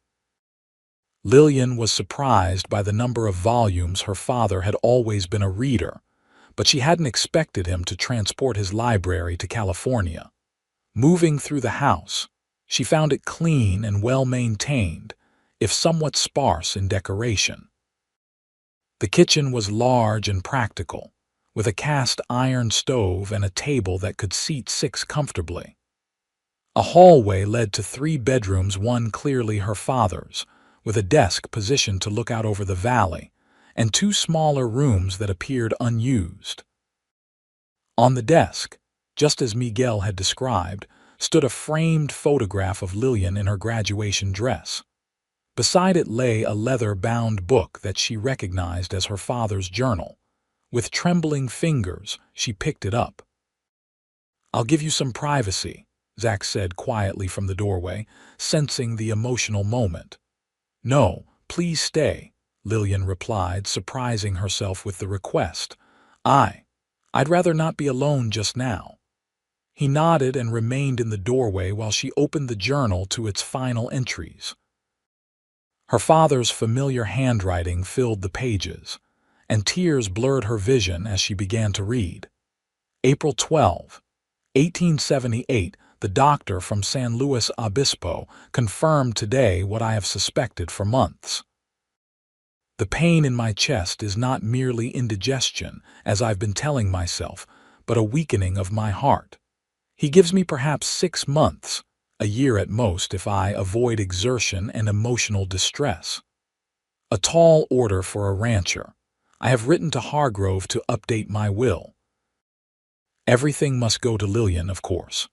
Lillian was surprised by the number of volumes. Her father had always been a reader, but she hadn't expected him to transport his library to California. Moving through the house, she found it clean and well-maintained, if somewhat sparse in decoration. The kitchen was large and practical, with a cast-iron stove and a table that could seat 6 comfortably. A hallway led to 3 bedrooms, one clearly her father's, with a desk positioned to look out over the valley, and 2 smaller rooms that appeared unused. On the desk, just as Miguel had described, stood a framed photograph of Lillian in her graduation dress. Beside it lay a leather-bound book that she recognized as her father's journal. With trembling fingers, she picked it up. "I'll give you some privacy," Zach said quietly from the doorway, sensing the emotional moment. "No, please stay," Lillian replied, surprising herself with the request. I'd rather not be alone just now." He nodded and remained in the doorway while she opened the journal to its final entries. Her father's familiar handwriting filled the pages, and tears blurred her vision as she began to read. April 12, 1878, the doctor from San Luis Obispo confirmed today what I have suspected for months. The pain in my chest is not merely indigestion, as I've been telling myself, but a weakening of my heart. He gives me perhaps 6 months, a year at most if I avoid exertion and emotional distress. A tall order for a rancher. I have written to Hargrove to update my will. Everything must go to Lillian, of course.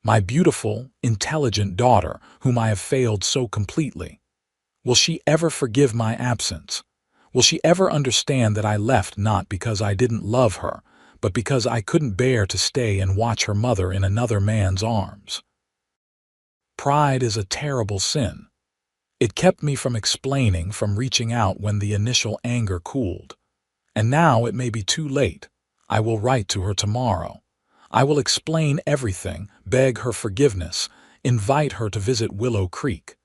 My beautiful, intelligent daughter, whom I have failed so completely. Will she ever forgive my absence? Will she ever understand that I left not because I didn't love her, but because I couldn't bear to stay and watch her mother in another man's arms? Pride is a terrible sin. It kept me from explaining, from reaching out when the initial anger cooled. And now it may be too late. I will write to her tomorrow. I will explain everything, beg her forgiveness, invite her to visit Willow Creek.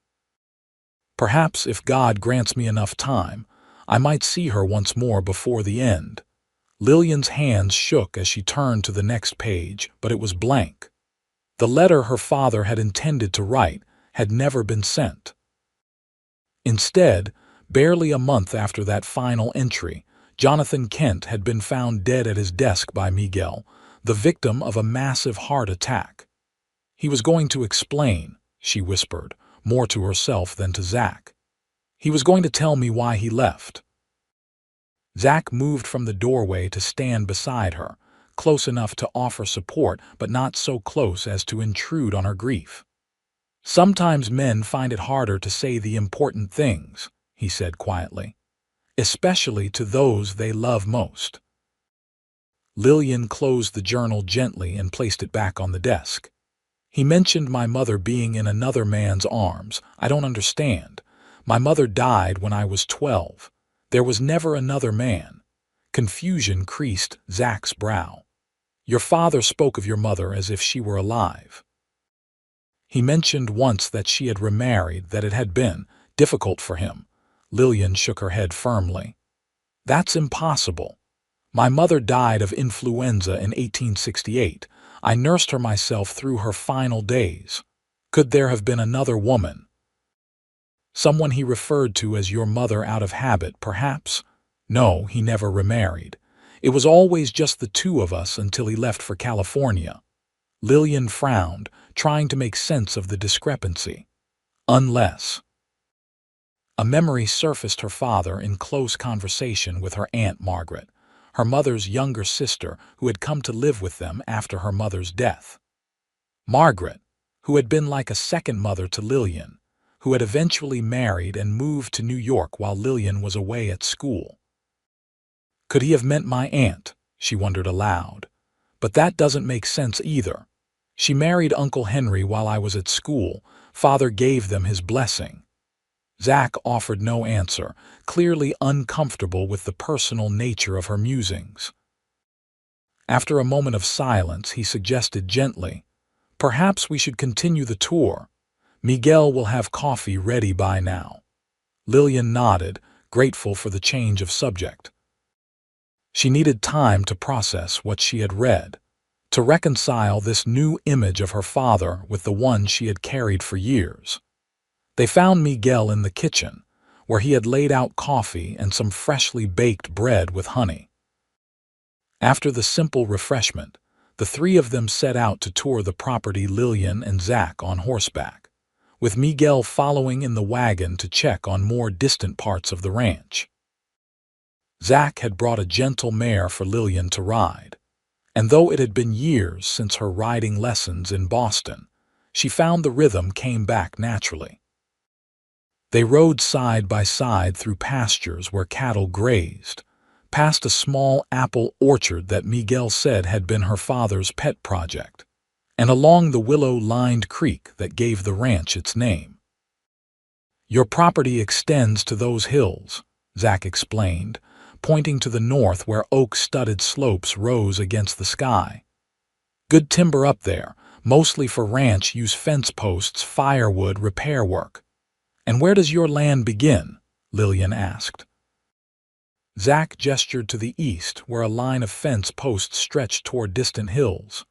Perhaps if God grants me enough time, I might see her once more before the end. Lillian's hands shook as she turned to the next page, but it was blank. The letter her father had intended to write had never been sent. Instead, barely a month after that final entry, Jonathan Kent had been found dead at his desk by Miguel, the victim of a massive heart attack. He was going to explain, she whispered, more to herself than to Zach. He was going to tell me why he left. Zach moved from the doorway to stand beside her, close enough to offer support but not so close as to intrude on her grief. Sometimes men find it harder to say the important things, he said quietly, especially to those they love most. Lillian closed the journal gently and placed it back on the desk. He mentioned my mother being in another man's arms. I don't understand. My mother died when I was 12. There was never another man. Confusion creased Zach's brow. Your father spoke of your mother as if she were alive. He mentioned once that she had remarried, that it had been difficult for him. Lillian shook her head firmly. That's impossible. My mother died of influenza in 1868. I nursed her myself through her final days. Could there have been another woman? Someone he referred to as your mother out of habit, perhaps? No, he never remarried. It was always just the two of us until he left for California. Lillian frowned, trying to make sense of the discrepancy. Unless. A memory surfaced her father in close conversation with her Aunt Margaret, her mother's younger sister who had come to live with them after her mother's death. Margaret, who had been like a second mother to Lillian, who had eventually married and moved to New York while Lillian was away at school. Could he have meant my aunt? She wondered aloud. But that doesn't make sense either. She married Uncle Henry while I was at school. Father gave them his blessing. Zach offered no answer, clearly uncomfortable with the personal nature of her musings. After a moment of silence, he suggested gently, "Perhaps we should continue the tour. Miguel will have coffee ready by now." Lillian nodded, grateful for the change of subject. She needed time to process what she had read, to reconcile this new image of her father with the one she had carried for years. They found Miguel in the kitchen, where he had laid out coffee and some freshly baked bread with honey. After the simple refreshment, the three of them set out to tour the property, Lillian and Zach on horseback, with Miguel following in the wagon to check on more distant parts of the ranch. Zach had brought a gentle mare for Lillian to ride, and though it had been years since her riding lessons in Boston, she found the rhythm came back naturally. They rode side by side through pastures where cattle grazed, past a small apple orchard that Miguel said had been her father's pet project, and along the willow-lined creek that gave the ranch its name. "Your property extends to those hills," Zach explained, pointing to the north where oak-studded slopes rose against the sky. Good timber up there, mostly for ranch use fence posts, firewood, repair work. And where does your land begin? Lillian asked. Zack gestured to the east, where a line of fence posts stretched toward distant hills.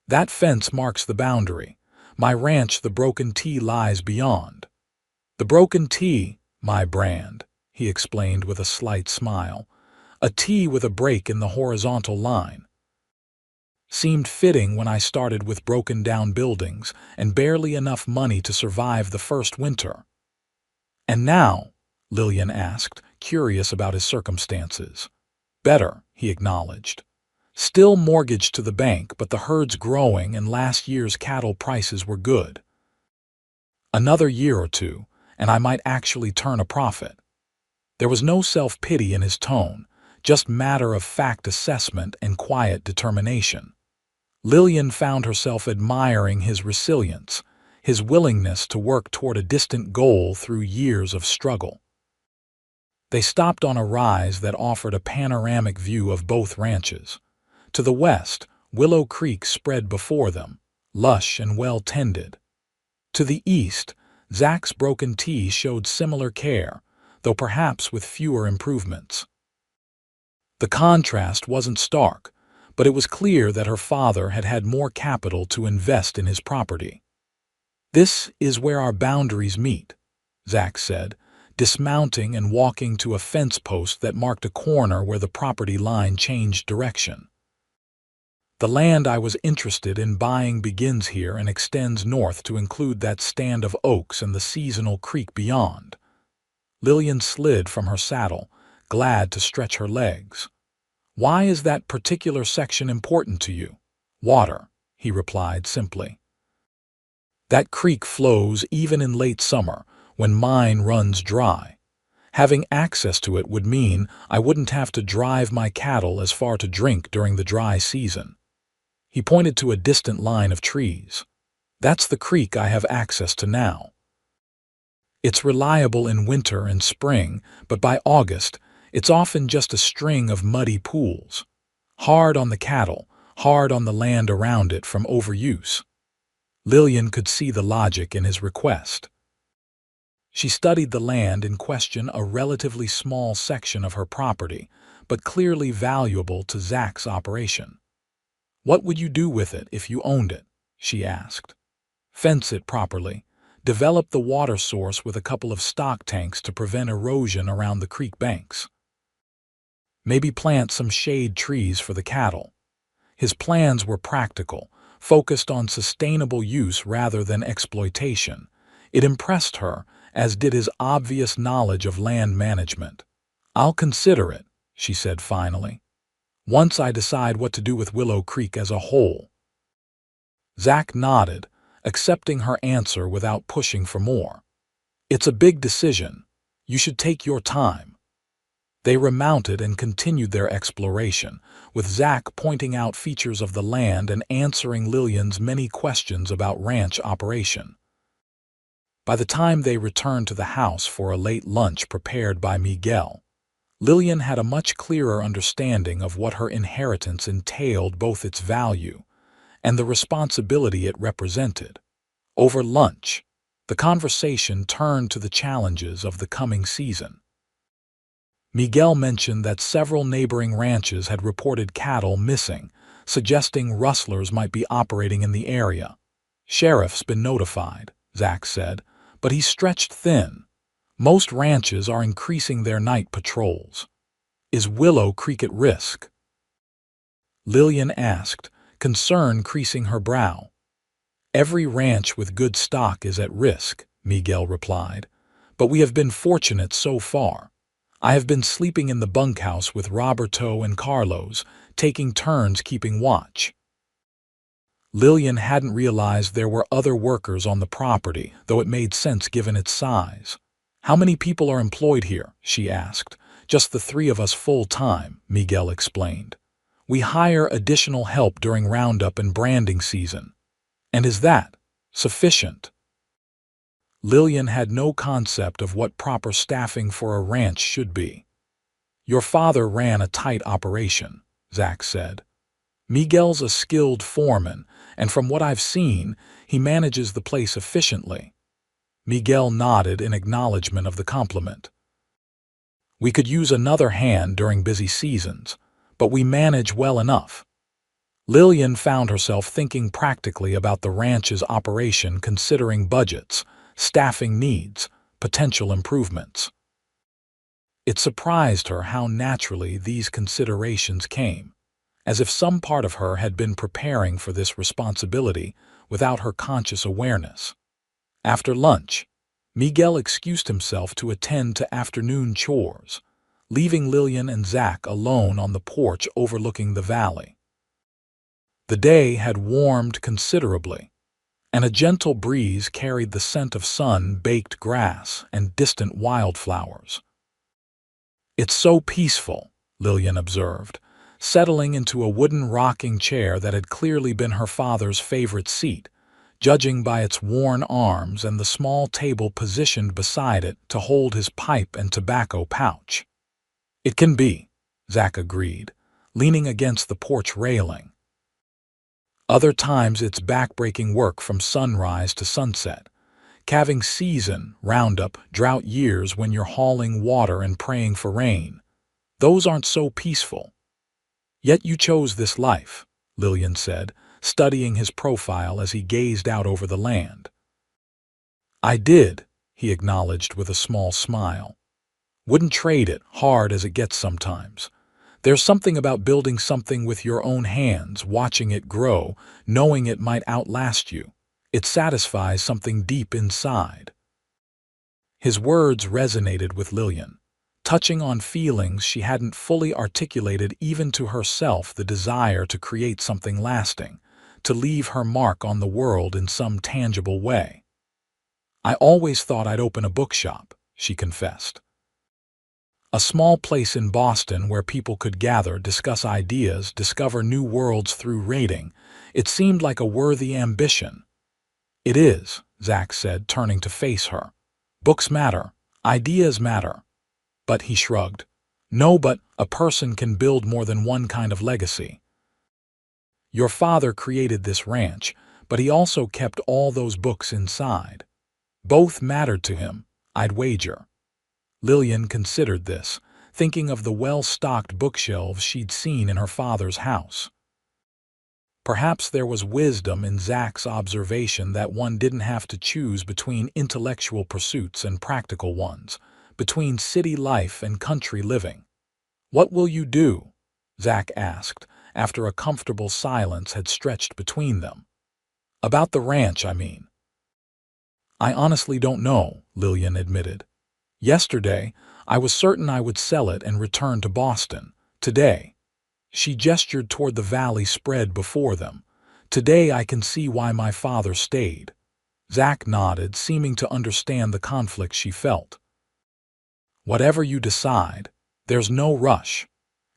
That fence marks the boundary. My ranch, the Broken T, lies beyond. The Broken T, my brand, he explained with a slight smile. A T with a break in the horizontal line. Seemed fitting when I started with broken-down buildings and barely enough money to survive the first winter. And now? Lillian asked, curious about his circumstances. Better, he acknowledged. Still mortgaged to the bank, but the herd's growing and last year's cattle prices were good. Another year or two, and I might actually turn a profit. There was no self-pity in his tone, just matter-of-fact assessment and quiet determination. Lillian found herself admiring his resilience, his willingness to work toward a distant goal through years of struggle. They stopped on a rise that offered a panoramic view of both ranches. To the west, Willow Creek spread before them, lush and well-tended. To the east, Zack's Broken T showed similar care, though perhaps with fewer improvements. The contrast wasn't stark, but it was clear that her father had had more capital to invest in his property. "This is where our boundaries meet," Zack said, dismounting and walking to a fence post that marked a corner where the property line changed direction. "The land I was interested in buying begins here and extends north to include that stand of oaks and the seasonal creek beyond." Lillian slid from her saddle, glad to stretch her legs. "Why is that particular section important to you?" "Water," he replied simply. "That creek flows even in late summer, when mine runs dry. Having access to it would mean I wouldn't have to drive my cattle as far to drink during the dry season." He pointed to a distant line of trees. "That's the creek I have access to now. It's reliable in winter and spring, but by August, it's often just a string of muddy pools. Hard on the cattle, hard on the land around it from overuse." Lillian could see the logic in his request. She studied the land in question, a relatively small section of her property, but clearly valuable to Zack's operation. "What would you do with it if you owned it?" she asked. "Fence it properly. Develop the water source with a couple of stock tanks to prevent erosion around the creek banks. Maybe plant some shade trees for the cattle." His plans were practical, focused on sustainable use rather than exploitation. It impressed her, as did his obvious knowledge of land management. "I'll consider it," she said finally, "once I decide what to do with Willow Creek as a whole." Zack nodded, accepting her answer without pushing for more. "It's a big decision. You should take your time." They remounted and continued their exploration, with Zack pointing out features of the land and answering Lillian's many questions about ranch operation. By the time they returned to the house for a late lunch prepared by Miguel, Lillian had a much clearer understanding of what her inheritance entailed, both its value and the responsibility it represented. Over lunch, the conversation turned to the challenges of the coming season. Miguel mentioned that several neighboring ranches had reported cattle missing, suggesting rustlers might be operating in the area. "Sheriff's been notified," Zack said, "but he's stretched thin. Most ranches are increasing their night patrols." "Is Willow Creek at risk?" Lillian asked, concern creasing her brow. "Every ranch with good stock is at risk," Miguel replied, "but we have been fortunate so far. I have been sleeping in the bunkhouse with Roberto and Carlos, taking turns keeping watch." Lillian hadn't realized there were other workers on the property, though it made sense given its size. "How many people are employed here?" she asked. "Just the three of us full-time," Miguel explained. "We hire additional help during roundup and branding season." "And is that sufficient?" Lillian had no concept of what proper staffing for a ranch should be. "Your father ran a tight operation," Zack said. Miguel's a skilled foreman, and from what I've seen, he manages the place efficiently. Miguel nodded in acknowledgement of the compliment. We could use another hand during busy seasons, but we manage well enough. Lillian found herself thinking practically about the ranch's operation, considering budgets, staffing needs, potential improvements. It surprised her how naturally these considerations came, as if some part of her had been preparing for this responsibility without her conscious awareness. After lunch, Miguel excused himself to attend to afternoon chores, leaving Lillian and Zach alone on the porch overlooking the valley. The day had warmed considerably, and a gentle breeze carried the scent of sun-baked grass and distant wildflowers. "It's so peaceful," Lillian observed, settling into a wooden rocking chair that had clearly been her father's favorite seat, judging by its worn arms and the small table positioned beside it to hold his pipe and tobacco pouch. "It can be," Zach agreed, leaning against the porch railing. "Other times it's backbreaking work from sunrise to sunset, calving season, roundup, drought years when you're hauling water and praying for rain. Those aren't so peaceful." "Yet you chose this life," Lillian said, studying his profile as he gazed out over the land. "I did," he acknowledged with a small smile. "Wouldn't trade it, hard as it gets sometimes. There's something about building something with your own hands, watching it grow, knowing it might outlast you. It satisfies something deep inside." His words resonated with Lillian, touching on feelings she hadn't fully articulated even to herself, the desire to create something lasting, to leave her mark on the world in some tangible way. "I always thought I'd open a bookshop," she confessed. "A small place in Boston where people could gather, discuss ideas, discover new worlds through reading. It seemed like a worthy ambition." "It is," Zach said, turning to face her. "Books matter. Ideas matter." But he shrugged. "No, but a person can build more than one kind of legacy. Your father created this ranch, but he also kept all those books inside. Both mattered to him, I'd wager." Lillian considered this, thinking of the well-stocked bookshelves she'd seen in her father's house. Perhaps there was wisdom in Zach's observation that one didn't have to choose between intellectual pursuits and practical ones, between city life and country living. "What will you do?" Zach asked, after a comfortable silence had stretched between them. "About the ranch, I mean." "I honestly don't know," Lillian admitted. "Yesterday, I was certain I would sell it and return to Boston. Today," she gestured toward the valley spread before them, "today I can see why my father stayed." Zach nodded, seeming to understand the conflict she felt. "Whatever you decide, there's no rush.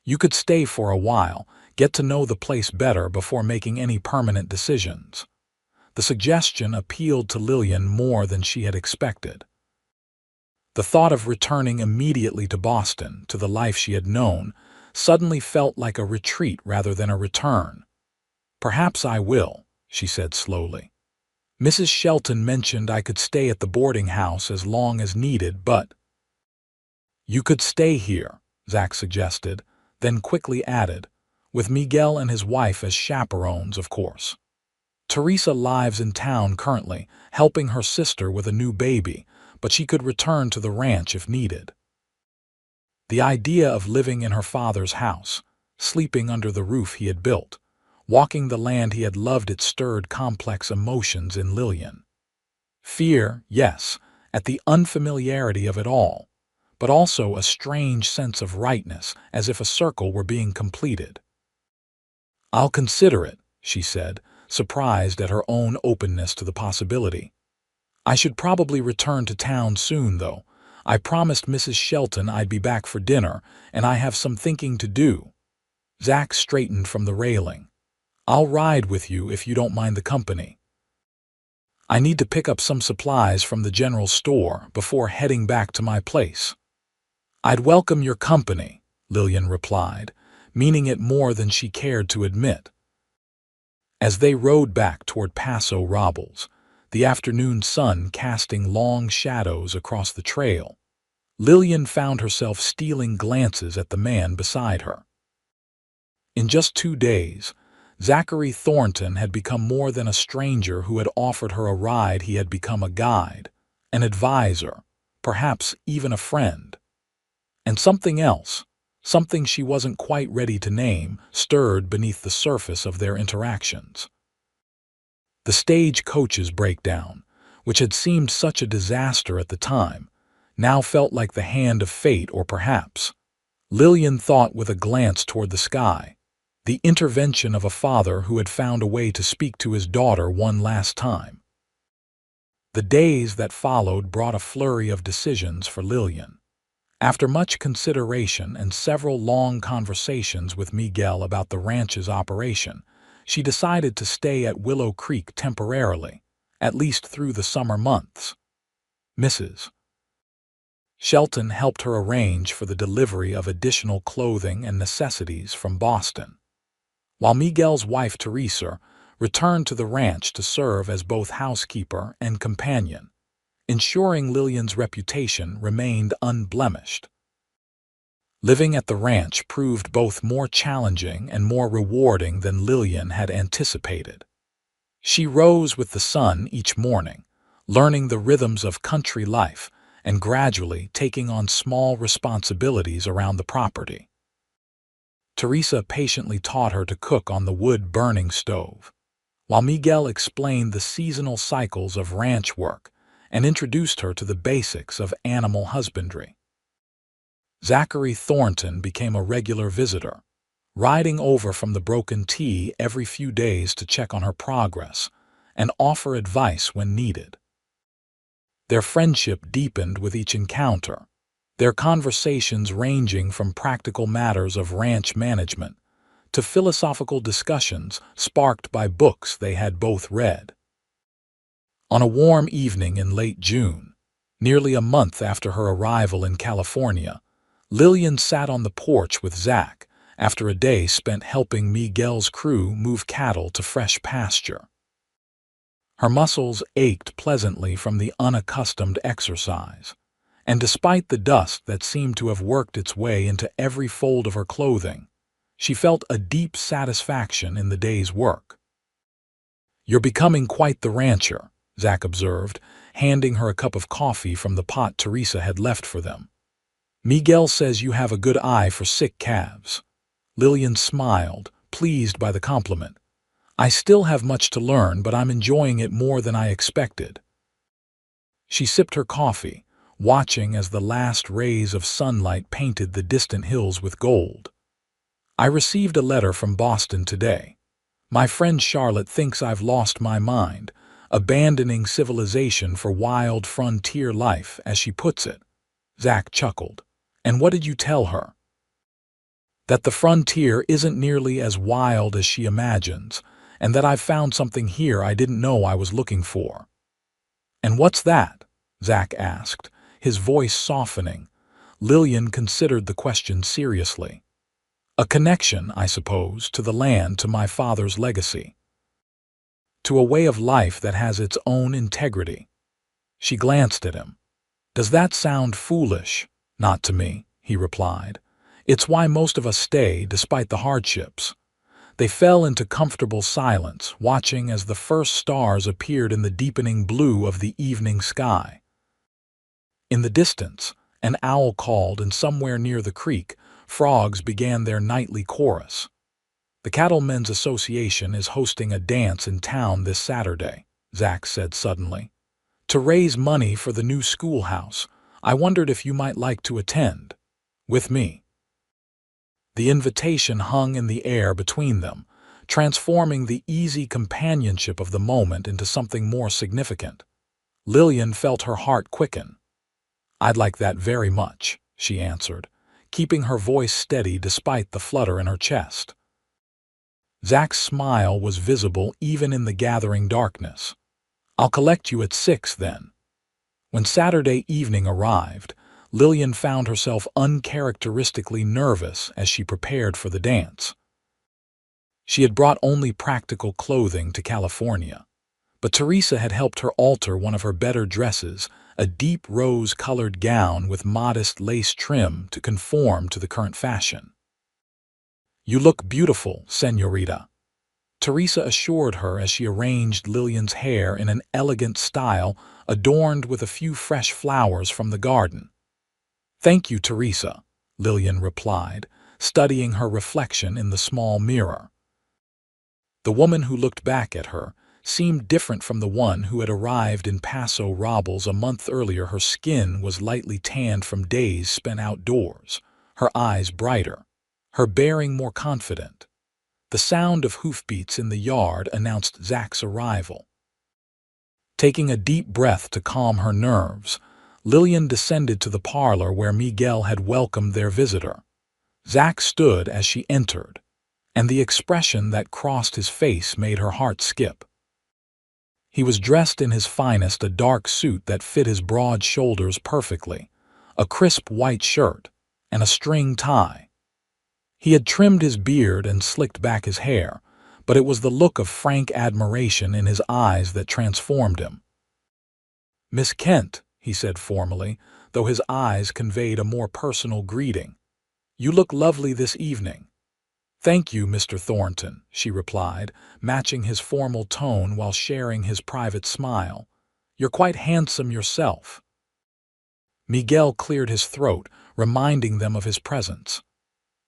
You could stay for a while, get to know the place better before making any permanent decisions." The suggestion appealed to Lillian more than she had expected. The thought of returning immediately to Boston, to the life she had known, suddenly felt like a retreat rather than a return. "Perhaps I will," she said slowly. "Mrs. Shelton mentioned I could stay at the boarding house as long as needed, but—" "You could stay here," Zach suggested, then quickly added, "with Miguel and his wife as chaperones, of course. Teresa lives in town currently, helping her sister with a new baby, but she could return to the ranch if needed." The idea of living in her father's house, sleeping under the roof he had built, walking the land he had loved, it stirred complex emotions in Lillian. Fear, yes, at the unfamiliarity of it all, but also a strange sense of rightness, as if a circle were being completed. "I'll consider it," she said, surprised at her own openness to the possibility. "I should probably return to town soon, though. I promised Mrs. Shelton I'd be back for dinner, and I have some thinking to do." Zach straightened from the railing. "I'll ride with you if you don't mind the company. I need to pick up some supplies from the general store before heading back to my place." "I'd welcome your company," Lillian replied, meaning it more than she cared to admit. As they rode back toward Paso Robles, the afternoon sun casting long shadows across the trail, Lillian found herself stealing glances at the man beside her. In just 2 days, Zachary Thornton had become more than a stranger who had offered her a ride. He had become a guide, an advisor, perhaps even a friend. And something else, something she wasn't quite ready to name, stirred beneath the surface of their interactions. The stagecoach's breakdown, which had seemed such a disaster at the time, now felt like the hand of fate, or perhaps, Lillian thought with a glance toward the sky, the intervention of a father who had found a way to speak to his daughter one last time. The days that followed brought a flurry of decisions for Lillian. After much consideration and several long conversations with Miguel about the ranch's operation, she decided to stay at Willow Creek temporarily, at least through the summer months. Mrs. Shelton helped her arrange for the delivery of additional clothing and necessities from Boston, while Miguel's wife Teresa returned to the ranch to serve as both housekeeper and companion, ensuring Lillian's reputation remained unblemished. Living at the ranch proved both more challenging and more rewarding than Lillian had anticipated. She rose with the sun each morning, learning the rhythms of country life and gradually taking on small responsibilities around the property. Teresa patiently taught her to cook on the wood-burning stove, while Miguel explained the seasonal cycles of ranch work and introduced her to the basics of animal husbandry. Zachary Thornton became a regular visitor, riding over from the Broken T every few days to check on her progress and offer advice when needed. Their friendship deepened with each encounter, their conversations ranging from practical matters of ranch management to philosophical discussions sparked by books they had both read. On a warm evening in late June, nearly a month after her arrival in California, Lillian sat on the porch with Zach after a day spent helping Miguel's crew move cattle to fresh pasture. Her muscles ached pleasantly from the unaccustomed exercise, and despite the dust that seemed to have worked its way into every fold of her clothing, she felt a deep satisfaction in the day's work. "You're becoming quite the rancher," Zach observed, handing her a cup of coffee from the pot Teresa had left for them. "Miguel says you have a good eye for sick calves." Lillian smiled, pleased by the compliment. "I still have much to learn, but I'm enjoying it more than I expected." She sipped her coffee, watching as the last rays of sunlight painted the distant hills with gold. "I received a letter from Boston today. My friend Charlotte thinks I've lost my mind, abandoning civilization for wild frontier life, as she puts it." Zach chuckled. "And what did you tell her?" "That the frontier isn't nearly as wild as she imagines, and that I've found something here I didn't know I was looking for." "And what's that?" Zach asked, his voice softening. Lillian considered the question seriously. "A connection, I suppose, to the land, to my father's legacy. To a way of life that has its own integrity." She glanced at him. "Does that sound foolish?" "Not to me," he replied. "It's why most of us stay, despite the hardships." They fell into comfortable silence, watching as the first stars appeared in the deepening blue of the evening sky. In the distance, an owl called, and somewhere near the creek, frogs began their nightly chorus. "The Cattlemen's Association is hosting a dance in town this Saturday," Zach said suddenly, "to raise money for the new schoolhouse. I wondered if you might like to attend. With me." The invitation hung in the air between them, transforming the easy companionship of the moment into something more significant. Lillian felt her heart quicken. "I'd like that very much," she answered, keeping her voice steady despite the flutter in her chest. Zach's smile was visible even in the gathering darkness. "I'll collect you at 6 then." When Saturday evening arrived, Lillian found herself uncharacteristically nervous as she prepared for the dance. She had brought only practical clothing to California, but Teresa had helped her alter one of her better dresses, a deep rose-colored gown with modest lace trim to conform to the current fashion. "You look beautiful, señorita," Teresa assured her as she arranged Lillian's hair in an elegant style adorned with a few fresh flowers from the garden. "Thank you, Teresa," Lillian replied, studying her reflection in the small mirror. The woman who looked back at her seemed different from the one who had arrived in Paso Robles a month earlier. Her skin was lightly tanned from days spent outdoors, her eyes brighter, her bearing more confident. The sound of hoofbeats in the yard announced Zach's arrival. Taking a deep breath to calm her nerves, Lillian descended to the parlor where Miguel had welcomed their visitor. Zach stood as she entered, and the expression that crossed his face made her heart skip. He was dressed in his finest, a dark suit that fit his broad shoulders perfectly, a crisp white shirt, and a string tie. He had trimmed his beard and slicked back his hair, but it was the look of frank admiration in his eyes that transformed him. "Miss Kent," he said formally, though his eyes conveyed a more personal greeting. "You look lovely this evening." "Thank you, Mr. Thornton," she replied, matching his formal tone while sharing his private smile. "You're quite handsome yourself." Miguel cleared his throat, reminding them of his presence.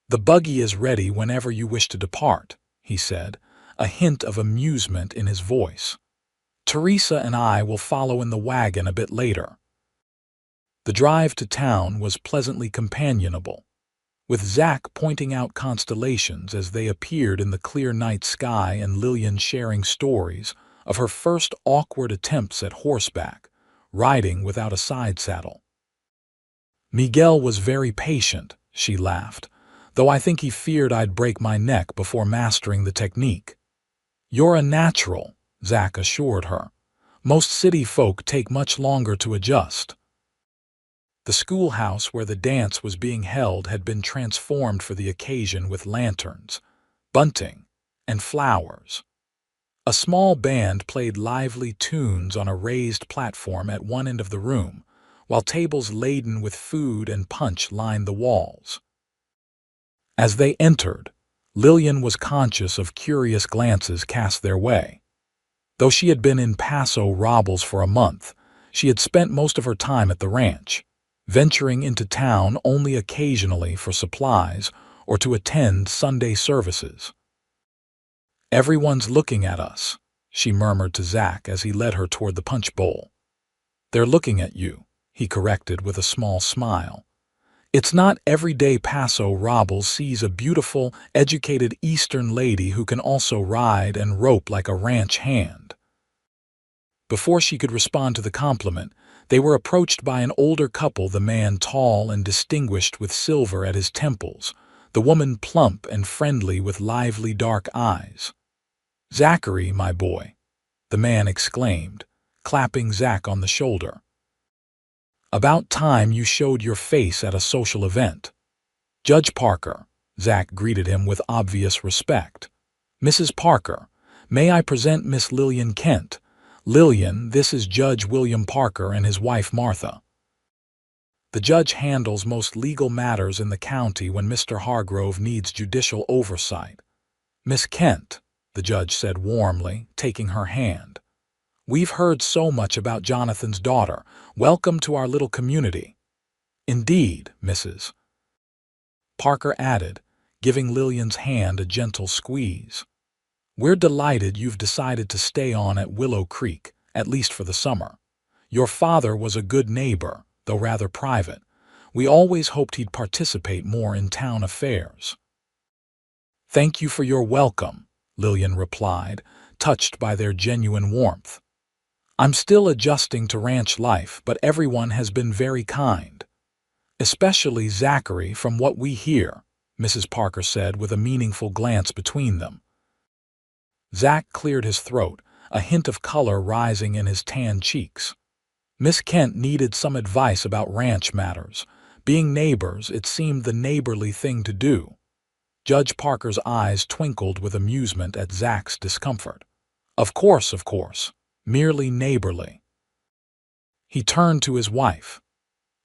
"The buggy is ready whenever you wish to depart," he said, a hint of amusement in his voice. "Teresa and I will follow in the wagon a bit later." The drive to town was pleasantly companionable, with Zach pointing out constellations as they appeared in the clear night sky and Lillian sharing stories of her first awkward attempts at horseback, riding without a side saddle. "Miguel was very patient," she laughed, "though I think he feared I'd break my neck before mastering the technique." "You're a natural," Zach assured her. "Most city folk take much longer to adjust." The schoolhouse where the dance was being held had been transformed for the occasion with lanterns, bunting, and flowers. A small band played lively tunes on a raised platform at one end of the room, while tables laden with food and punch lined the walls. As they entered, Lillian was conscious of curious glances cast their way. Though she had been in Paso Robles for a month, she had spent most of her time at the ranch, venturing into town only occasionally for supplies or to attend Sunday services. "Everyone's looking at us," she murmured to Zach as he led her toward the punch bowl. "They're looking at you," he corrected with a small smile. "It's not every day Paso Robles sees a beautiful, educated Eastern lady who can also ride and rope like a ranch hand." Before she could respond to the compliment, they were approached by an older couple, the man tall and distinguished with silver at his temples, the woman plump and friendly with lively dark eyes. "Zachary, my boy," the man exclaimed, clapping Zach on the shoulder. "About time you showed your face at a social event." "Judge Parker," Zach greeted him with obvious respect. "Mrs. Parker, may I present Miss Lillian Kent? Lillian, this is Judge William Parker and his wife Martha." The judge handles most legal matters in the county when Mr. Hargrove needs judicial oversight. "Miss Kent," the judge said warmly, taking her hand. "We've heard so much about Jonathan's daughter. Welcome to our little community." "Indeed, Mrs." Parker added, giving Lillian's hand a gentle squeeze. "We're delighted you've decided to stay on at Willow Creek, at least for the summer. Your father was a good neighbor, though rather private. We always hoped he'd participate more in town affairs." "Thank you for your welcome," Lillian replied, touched by their genuine warmth. "I'm still adjusting to ranch life, but everyone has been very kind. Especially Zachary, from what we hear," Mrs. Parker said with a meaningful glance between them. Zach cleared his throat, a hint of color rising in his tan cheeks. Miss Kent needed some advice about ranch matters. Being neighbors, it seemed the neighborly thing to do. Judge Parker's eyes twinkled with amusement at Zach's discomfort. Of course. Merely neighborly. He turned to his wife.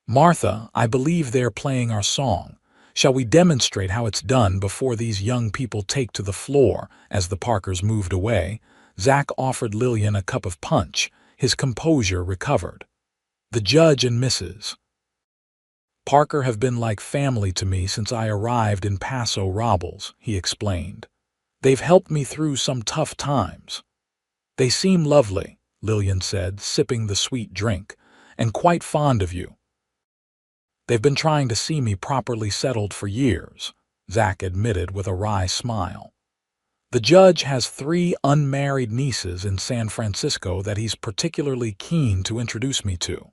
Martha, I believe they're playing our song. Shall we demonstrate how it's done before these young people take to the floor? As the Parkers moved away, Zach offered Lillian a cup of punch. His composure recovered. The judge and Mrs. Parker have been like family to me since I arrived in Paso Robles, he explained. They've helped me through some tough times. They seem lovely, Lillian said, sipping the sweet drink, and quite fond of you. They've been trying to see me properly settled for years, Zach admitted with a wry smile. The judge has 3 unmarried nieces in San Francisco that he's particularly keen to introduce me to.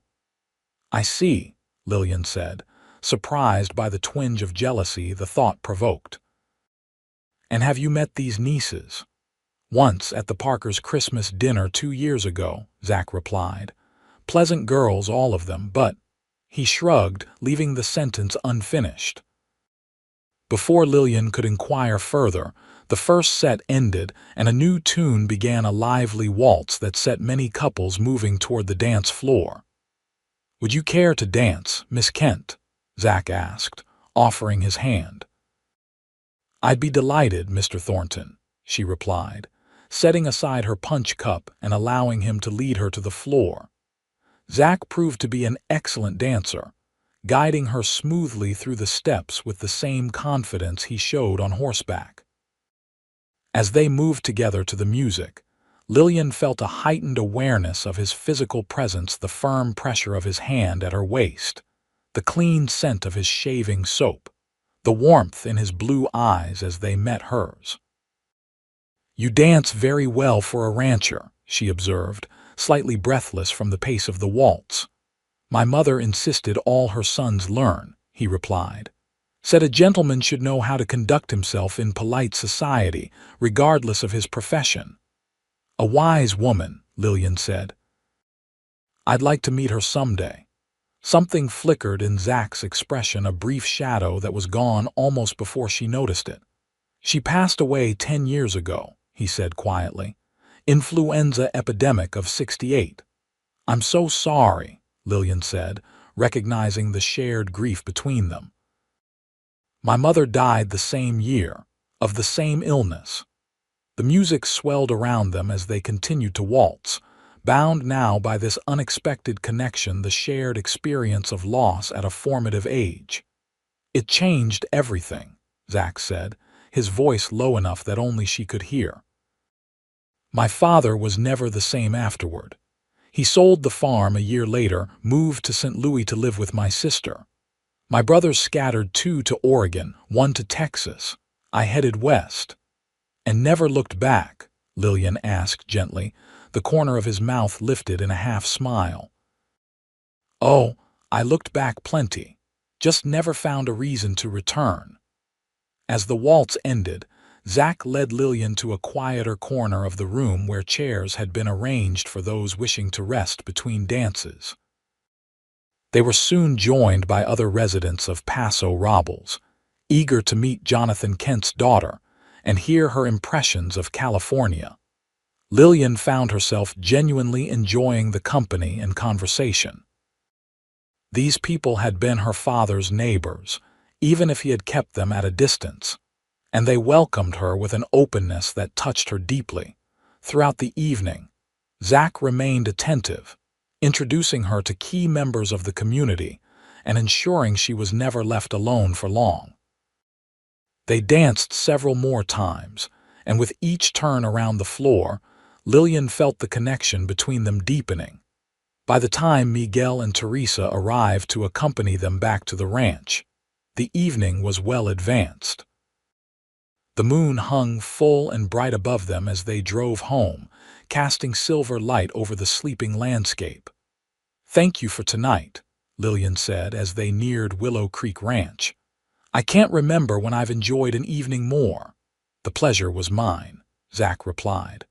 I see, Lillian said, surprised by the twinge of jealousy the thought provoked. And have you met these nieces? Once at the Parkers' Christmas dinner 2 years ago, Zach replied. Pleasant girls, all of them, but... He shrugged, leaving the sentence unfinished. Before Lillian could inquire further, the first set ended and a new tune began, a lively waltz that set many couples moving toward the dance floor. Would you care to dance, Miss Kent? Zach asked, offering his hand. I'd be delighted, Mr. Thornton, she replied, setting aside her punch cup and allowing him to lead her to the floor. Zach proved to be an excellent dancer, guiding her smoothly through the steps with the same confidence he showed on horseback. As they moved together to the music, Lillian felt a heightened awareness of his physical presence, the firm pressure of his hand at her waist, the clean scent of his shaving soap, the warmth in his blue eyes as they met hers. You dance very well for a rancher, she observed, slightly breathless from the pace of the waltz. My mother insisted all her sons learn, he replied. Said a gentleman should know how to conduct himself in polite society, regardless of his profession. A wise woman, Lillian said. I'd like to meet her someday. Something flickered in Zach's expression, a brief shadow that was gone almost before she noticed it. She passed away 10 years ago, he said quietly. Influenza epidemic of '68. I'm so sorry, Lillian said, recognizing the shared grief between them. My mother died the same year, of the same illness. The music swelled around them as they continued to waltz, bound now by this unexpected connection, the shared experience of loss at a formative age. It changed everything, Zach said, his voice low enough that only she could hear. My father was never the same afterward. He sold the farm a year later, moved to St. Louis to live with my sister. My brothers scattered, 2 to Oregon, 1 to Texas. I headed west. And never looked back, Lillian asked gently, the corner of his mouth lifted in a half-smile. Oh, I looked back plenty, just never found a reason to return. As the waltz ended, Zach led Lillian to a quieter corner of the room where chairs had been arranged for those wishing to rest between dances. They were soon joined by other residents of Paso Robles, eager to meet Jonathan Kent's daughter and hear her impressions of California. Lillian found herself genuinely enjoying the company and conversation. These people had been her father's neighbors, even if he had kept them at a distance, and they welcomed her with an openness that touched her deeply. Throughout the evening, Zach remained attentive, introducing her to key members of the community and ensuring she was never left alone for long. They danced several more times, and with each turn around the floor, Lillian felt the connection between them deepening. By the time Miguel and Teresa arrived to accompany them back to the ranch, the evening was well advanced. The moon hung full and bright above them as they drove home, casting silver light over the sleeping landscape. Thank you for tonight, Lillian said as they neared Willow Creek Ranch. I can't remember when I've enjoyed an evening more. The pleasure was mine, Zach replied.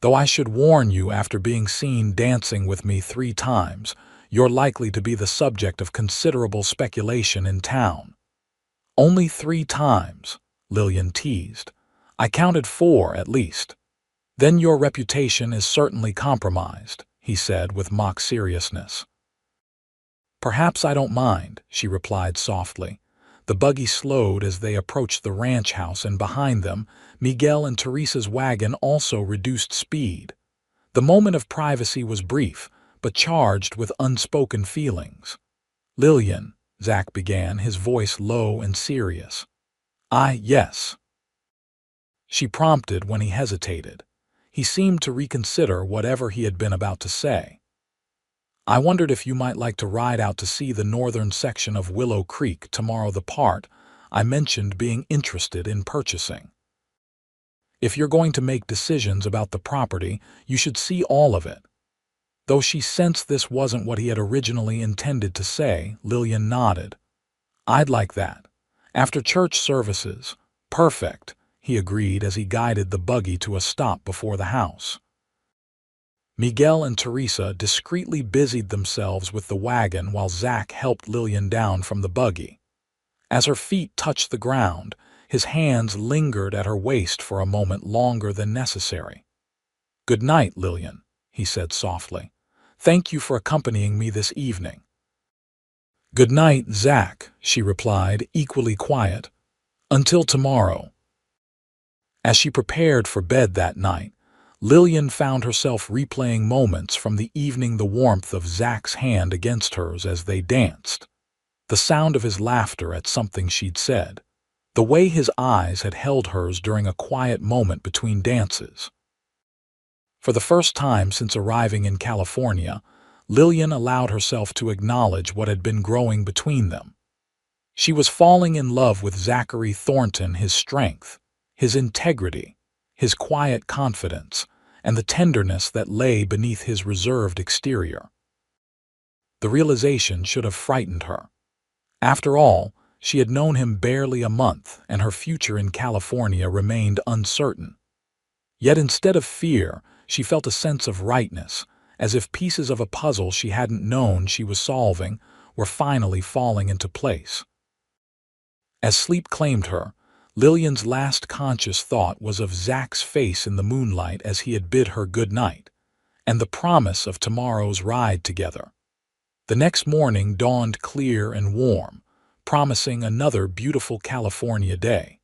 Though I should warn you, after being seen dancing with me 3 times, you're likely to be the subject of considerable speculation in town. "Only 3 times," Lillian teased. "I counted 4 at least." "Then your reputation is certainly compromised," he said with mock seriousness. "Perhaps I don't mind," she replied softly. The buggy slowed as they approached the ranch house, and behind them, Miguel and Teresa's wagon also reduced speed. The moment of privacy was brief, but charged with unspoken feelings. "Lillian," Zach began, his voice low and serious. Yes," she prompted when he hesitated. He seemed to reconsider whatever he had been about to say. "I wondered if you might like to ride out to see the northern section of Willow Creek tomorrow, the part I mentioned being interested in purchasing. If you're going to make decisions about the property, you should see all of it." Though she sensed this wasn't what he had originally intended to say, Lillian nodded. "I'd like that. After church services." "Perfect," he agreed as he guided the buggy to a stop before the house. Miguel and Teresa discreetly busied themselves with the wagon while Zach helped Lillian down from the buggy. As her feet touched the ground, his hands lingered at her waist for a moment longer than necessary. "Good night, Lillian," he said softly. "Thank you for accompanying me this evening." "Good night, Zach," she replied, equally quiet. "Until tomorrow." As she prepared for bed that night, Lillian found herself replaying moments from the evening, the warmth of Zach's hand against hers as they danced, the sound of his laughter at something she'd said, the way his eyes had held hers during a quiet moment between dances. For the first time since arriving in California, Lillian allowed herself to acknowledge what had been growing between them. She was falling in love with Zachary Thornton, his strength, his integrity, his quiet confidence, and the tenderness that lay beneath his reserved exterior. The realization should have frightened her. After all, she had known him barely a month, and her future in California remained uncertain. Yet instead of fear, she felt a sense of rightness, as if pieces of a puzzle she hadn't known she was solving were finally falling into place. As sleep claimed her, Lillian's last conscious thought was of Zach's face in the moonlight as he had bid her good night, and the promise of tomorrow's ride together. The next morning dawned clear and warm, promising another beautiful California day.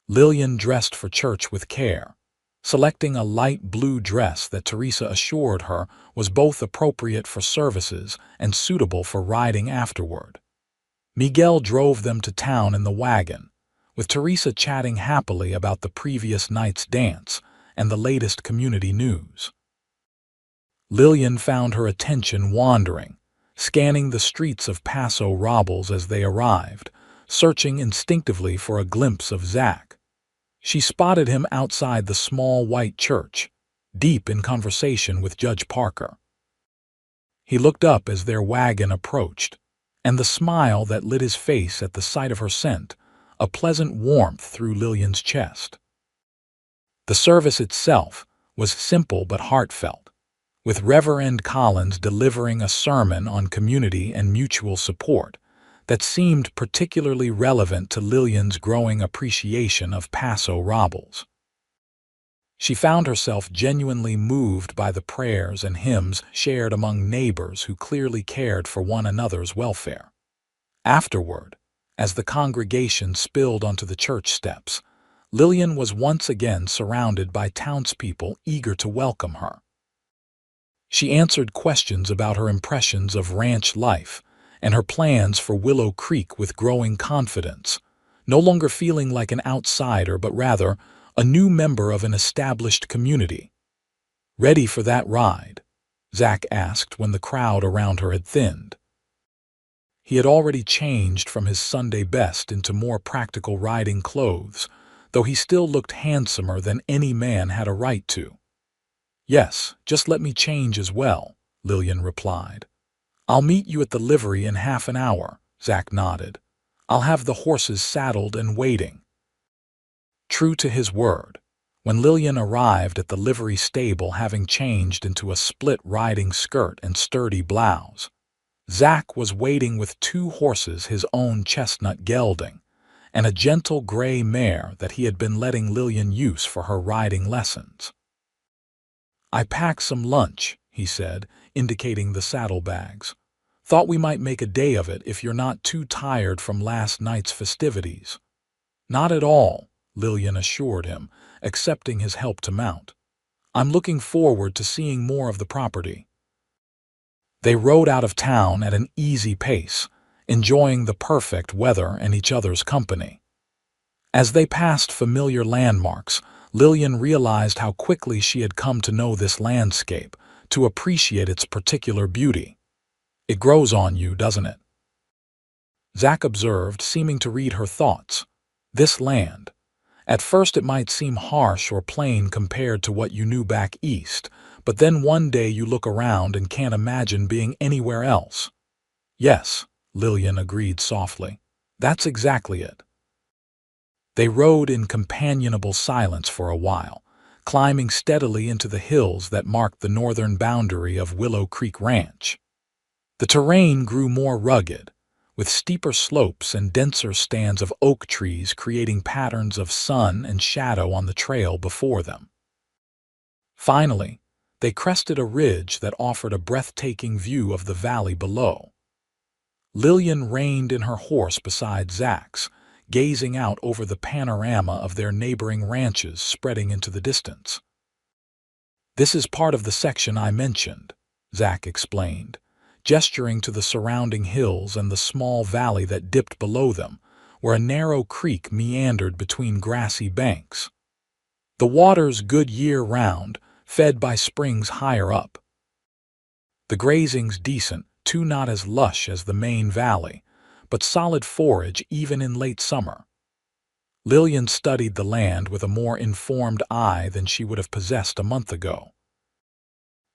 Lillian dressed for church with care, selecting a light blue dress that Teresa assured her was both appropriate for services and suitable for riding afterward. Miguel drove them to town in the wagon, with Teresa chatting happily about the previous night's dance and the latest community news. Lillian found her attention wandering, scanning the streets of Paso Robles as they arrived, searching instinctively for a glimpse of Zach. She spotted him outside the small white church, deep in conversation with Judge Parker. He looked up as their wagon approached, and the smile that lit his face at the sight of her sent a pleasant warmth through Lillian's chest. The service itself was simple but heartfelt, with Reverend Collins delivering a sermon on community and mutual support that seemed particularly relevant to Lillian's growing appreciation of Paso Robles. She found herself genuinely moved by the prayers and hymns shared among neighbors who clearly cared for one another's welfare. Afterward, as the congregation spilled onto the church steps, Lillian was once again surrounded by townspeople eager to welcome her. She answered questions about her impressions of ranch life and her plans for Willow Creek with growing confidence, no longer feeling like an outsider but rather a new member of an established community. "Ready for that ride?" Zach asked when the crowd around her had thinned. He had already changed from his Sunday best into more practical riding clothes, though he still looked handsomer than any man had a right to. "Yes, just let me change as well," Lillian replied. "I'll meet you at the livery in half an hour," Zach nodded. "I'll have the horses saddled and waiting." True to his word, when Lillian arrived at the livery stable having changed into a split riding skirt and sturdy blouse, Zack was waiting with 2 horses, his own chestnut gelding, and a gentle gray mare that he had been letting Lillian use for her riding lessons. "I packed some lunch," he said, indicating the saddlebags. "Thought we might make a day of it if you're not too tired from last night's festivities." "Not at all," Lillian assured him, accepting his help to mount. "I'm looking forward to seeing more of the property." They rode out of town at an easy pace, enjoying the perfect weather and each other's company. As they passed familiar landmarks, Lillian realized how quickly she had come to know this landscape, to appreciate its particular beauty. "It grows on you, doesn't it?" Zack observed, seeming to read her thoughts. "This land. At first it might seem harsh or plain compared to what you knew back east, but then one day you look around and can't imagine being anywhere else." "Yes," Lillian agreed softly. "That's exactly it." They rode in companionable silence for a while, climbing steadily into the hills that marked the northern boundary of Willow Creek Ranch. The terrain grew more rugged, with steeper slopes and denser stands of oak trees creating patterns of sun and shadow on the trail before them. Finally, they crested a ridge that offered a breathtaking view of the valley below. Lillian reined in her horse beside Zack's, gazing out over the panorama of their neighboring ranches spreading into the distance. "This is part of the section I mentioned," Zack explained, gesturing to the surrounding hills and the small valley that dipped below them, where a narrow creek meandered between grassy banks. "The water's good year-round, fed by springs higher up. The grazing's decent, too, not as lush as the main valley, but solid forage even in late summer." Lillian studied the land with a more informed eye than she would have possessed a month ago.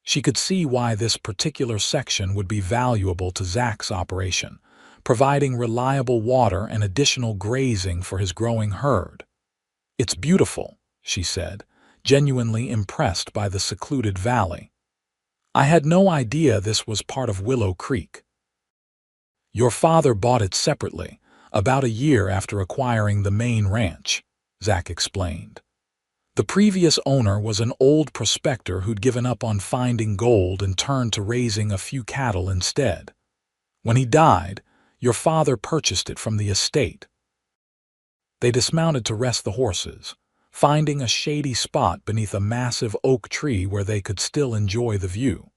She could see why this particular section would be valuable to Zack's operation, providing reliable water and additional grazing for his growing herd. "It's beautiful," she said, genuinely impressed by the secluded valley. "I had no idea this was part of Willow Creek." "Your father bought it separately, about a year after acquiring the main ranch," Zack explained. "The previous owner was an old prospector who'd given up on finding gold and turned to raising a few cattle instead. When he died, your father purchased it from the estate." They dismounted to rest the horses, finding a shady spot beneath a massive oak tree where they could still enjoy the view.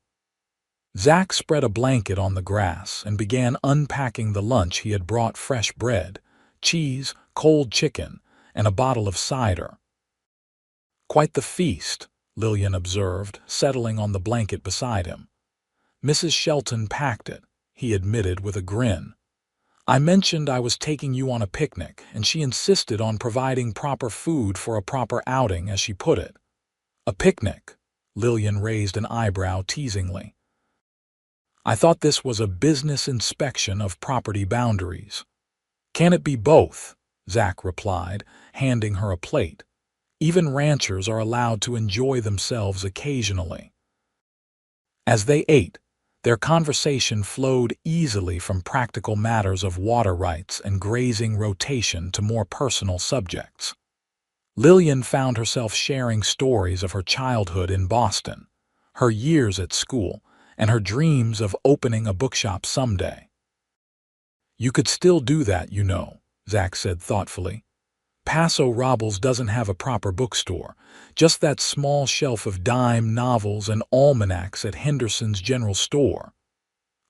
Zack spread a blanket on the grass and began unpacking the lunch he had brought: fresh bread, cheese, cold chicken, and a bottle of cider. "Quite the feast," Lillian observed, settling on the blanket beside him. "Mrs. Shelton packed it," he admitted with a grin. "I mentioned I was taking you on a picnic, and she insisted on providing proper food for a proper outing, as she put it." "A picnic?" Lillian raised an eyebrow teasingly. "I thought this was a business inspection of property boundaries." "Can it be both?" Zack replied, handing her a plate. "Even ranchers are allowed to enjoy themselves occasionally." As they ate, their conversation flowed easily from practical matters of water rights and grazing rotation to more personal subjects. Lillian found herself sharing stories of her childhood in Boston, her years at school, and her dreams of opening a bookshop someday. "You could still do that, you know," Zack said thoughtfully. "Paso Robles doesn't have a proper bookstore, just that small shelf of dime novels and almanacs at Henderson's General Store."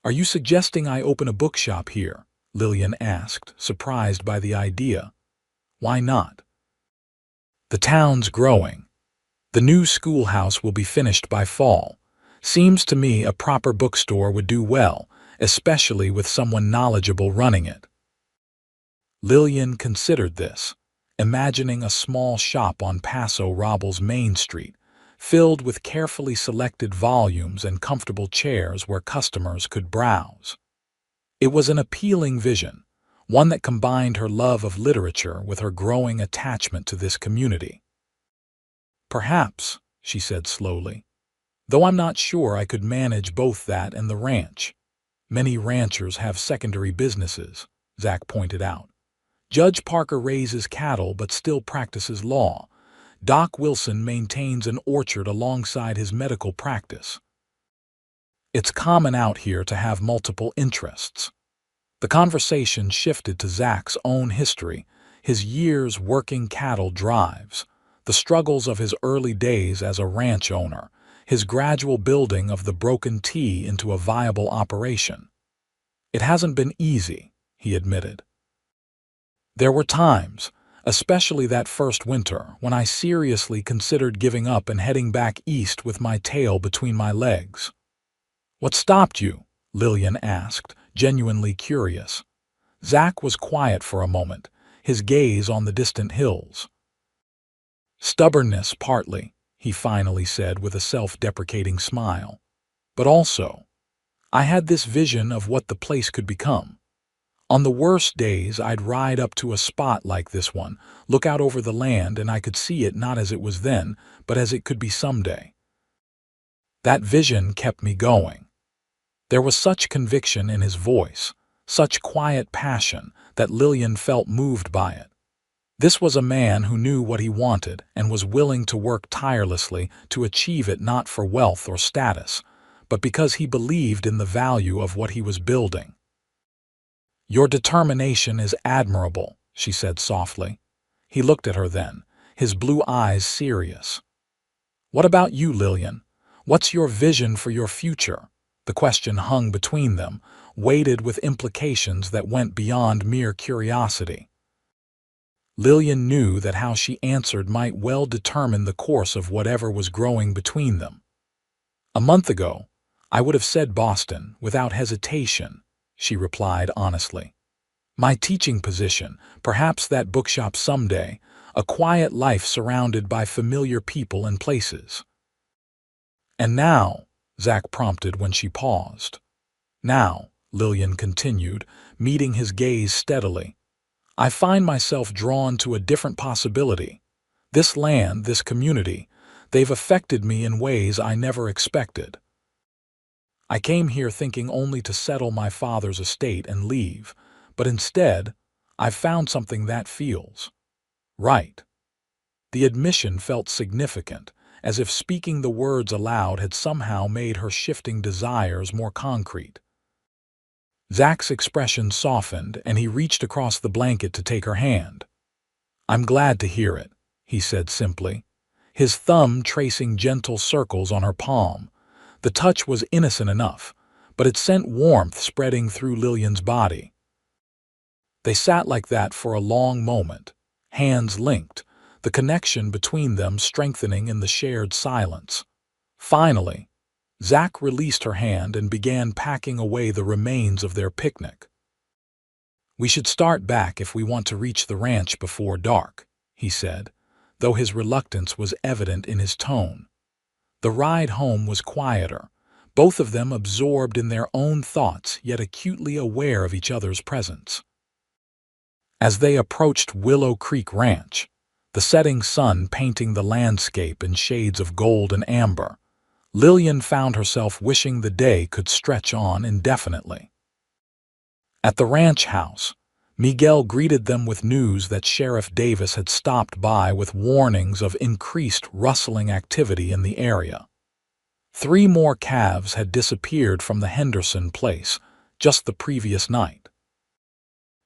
"Are you suggesting I open a bookshop here?" Lillian asked, surprised by the idea. "Why not?" "The town's growing. The new schoolhouse will be finished by fall. Seems to me a proper bookstore would do well, especially with someone knowledgeable running it." Lillian considered this, imagining a small shop on Paso Robles Main Street, filled with carefully selected volumes and comfortable chairs where customers could browse. It was an appealing vision, one that combined her love of literature with her growing attachment to this community. "Perhaps," she said slowly, "though I'm not sure I could manage both that and the ranch. Many ranchers have secondary businesses, Zach pointed out. Judge Parker raises cattle but still practices law. Doc Wilson maintains an orchard alongside his medical practice. It's common out here to have multiple interests. The conversation shifted to Zach's own history, his years working cattle drives, the struggles of his early days as a ranch owner, his gradual building of the Broken T into a viable operation. It hasn't been easy, he admitted. There were times, especially that first winter, when I seriously considered giving up and heading back east with my tail between my legs. What stopped you? Lillian asked, genuinely curious. Zach was quiet for a moment, his gaze on the distant hills. Stubbornness, partly, he finally said with a self-deprecating smile. But also, I had this vision of what the place could become. On the worst days, I'd ride up to a spot like this one, look out over the land, and I could see it not as it was then, but as it could be someday. That vision kept me going. There was such conviction in his voice, such quiet passion, that Lillian felt moved by it. This was a man who knew what he wanted and was willing to work tirelessly to achieve it, not for wealth or status, but because he believed in the value of what he was building. Your determination is admirable, she said softly. He looked at her then, his blue eyes serious. What about you, Lillian? What's your vision for your future? The question hung between them, weighted with implications that went beyond mere curiosity. Lillian knew that how she answered might well determine the course of whatever was growing between them. A month ago, I would have said Boston, without hesitation, she replied honestly. My teaching position, perhaps that bookshop someday, a quiet life surrounded by familiar people and places. And now, Zach prompted when she paused. Now, Lillian continued, meeting his gaze steadily, I find myself drawn to a different possibility. This land, this community, they've affected me in ways I never expected. I came here thinking only to settle my father's estate and leave, but instead, I've found something that feels right. The admission felt significant, as if speaking the words aloud had somehow made her shifting desires more concrete. Zach's expression softened, and he reached across the blanket to take her hand. I'm glad to hear it, he said simply, his thumb tracing gentle circles on her palm. The touch was innocent enough, but it sent warmth spreading through Lillian's body. They sat like that for a long moment, hands linked, the connection between them strengthening in the shared silence. Finally, Zach released her hand and began packing away the remains of their picnic. We should start back if we want to reach the ranch before dark, he said, though his reluctance was evident in his tone. The ride home was quieter, both of them absorbed in their own thoughts yet acutely aware of each other's presence. As they approached Willow Creek Ranch, the setting sun painting the landscape in shades of gold and amber, Lillian found herself wishing the day could stretch on indefinitely. At the ranch house, Miguel greeted them with news that Sheriff Davis had stopped by with warnings of increased rustling activity in the area. 3 more calves had disappeared from the Henderson place just the previous night.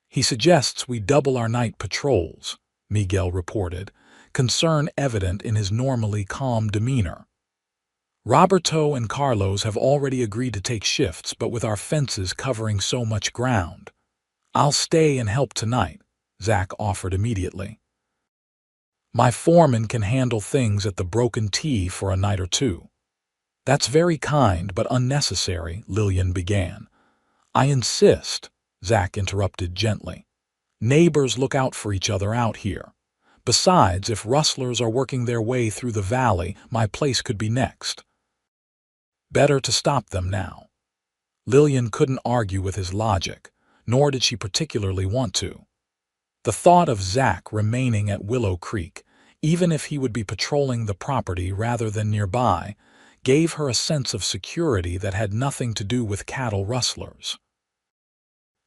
He suggests we double our night patrols, Miguel reported, concern evident in his normally calm demeanor. Roberto and Carlos have already agreed to take shifts, but with our fences covering so much ground. I'll stay and help tonight, Zach offered immediately. My foreman can handle things at the Broken T for a night or 2. That's very kind but unnecessary, Lillian began. I insist, Zach interrupted gently. Neighbors look out for each other out here. Besides, if rustlers are working their way through the valley, my place could be next. Better to stop them now. Lillian couldn't argue with his logic, nor did she particularly want to. The thought of Zach remaining at Willow Creek, even if he would be patrolling the property rather than nearby, gave her a sense of security that had nothing to do with cattle rustlers.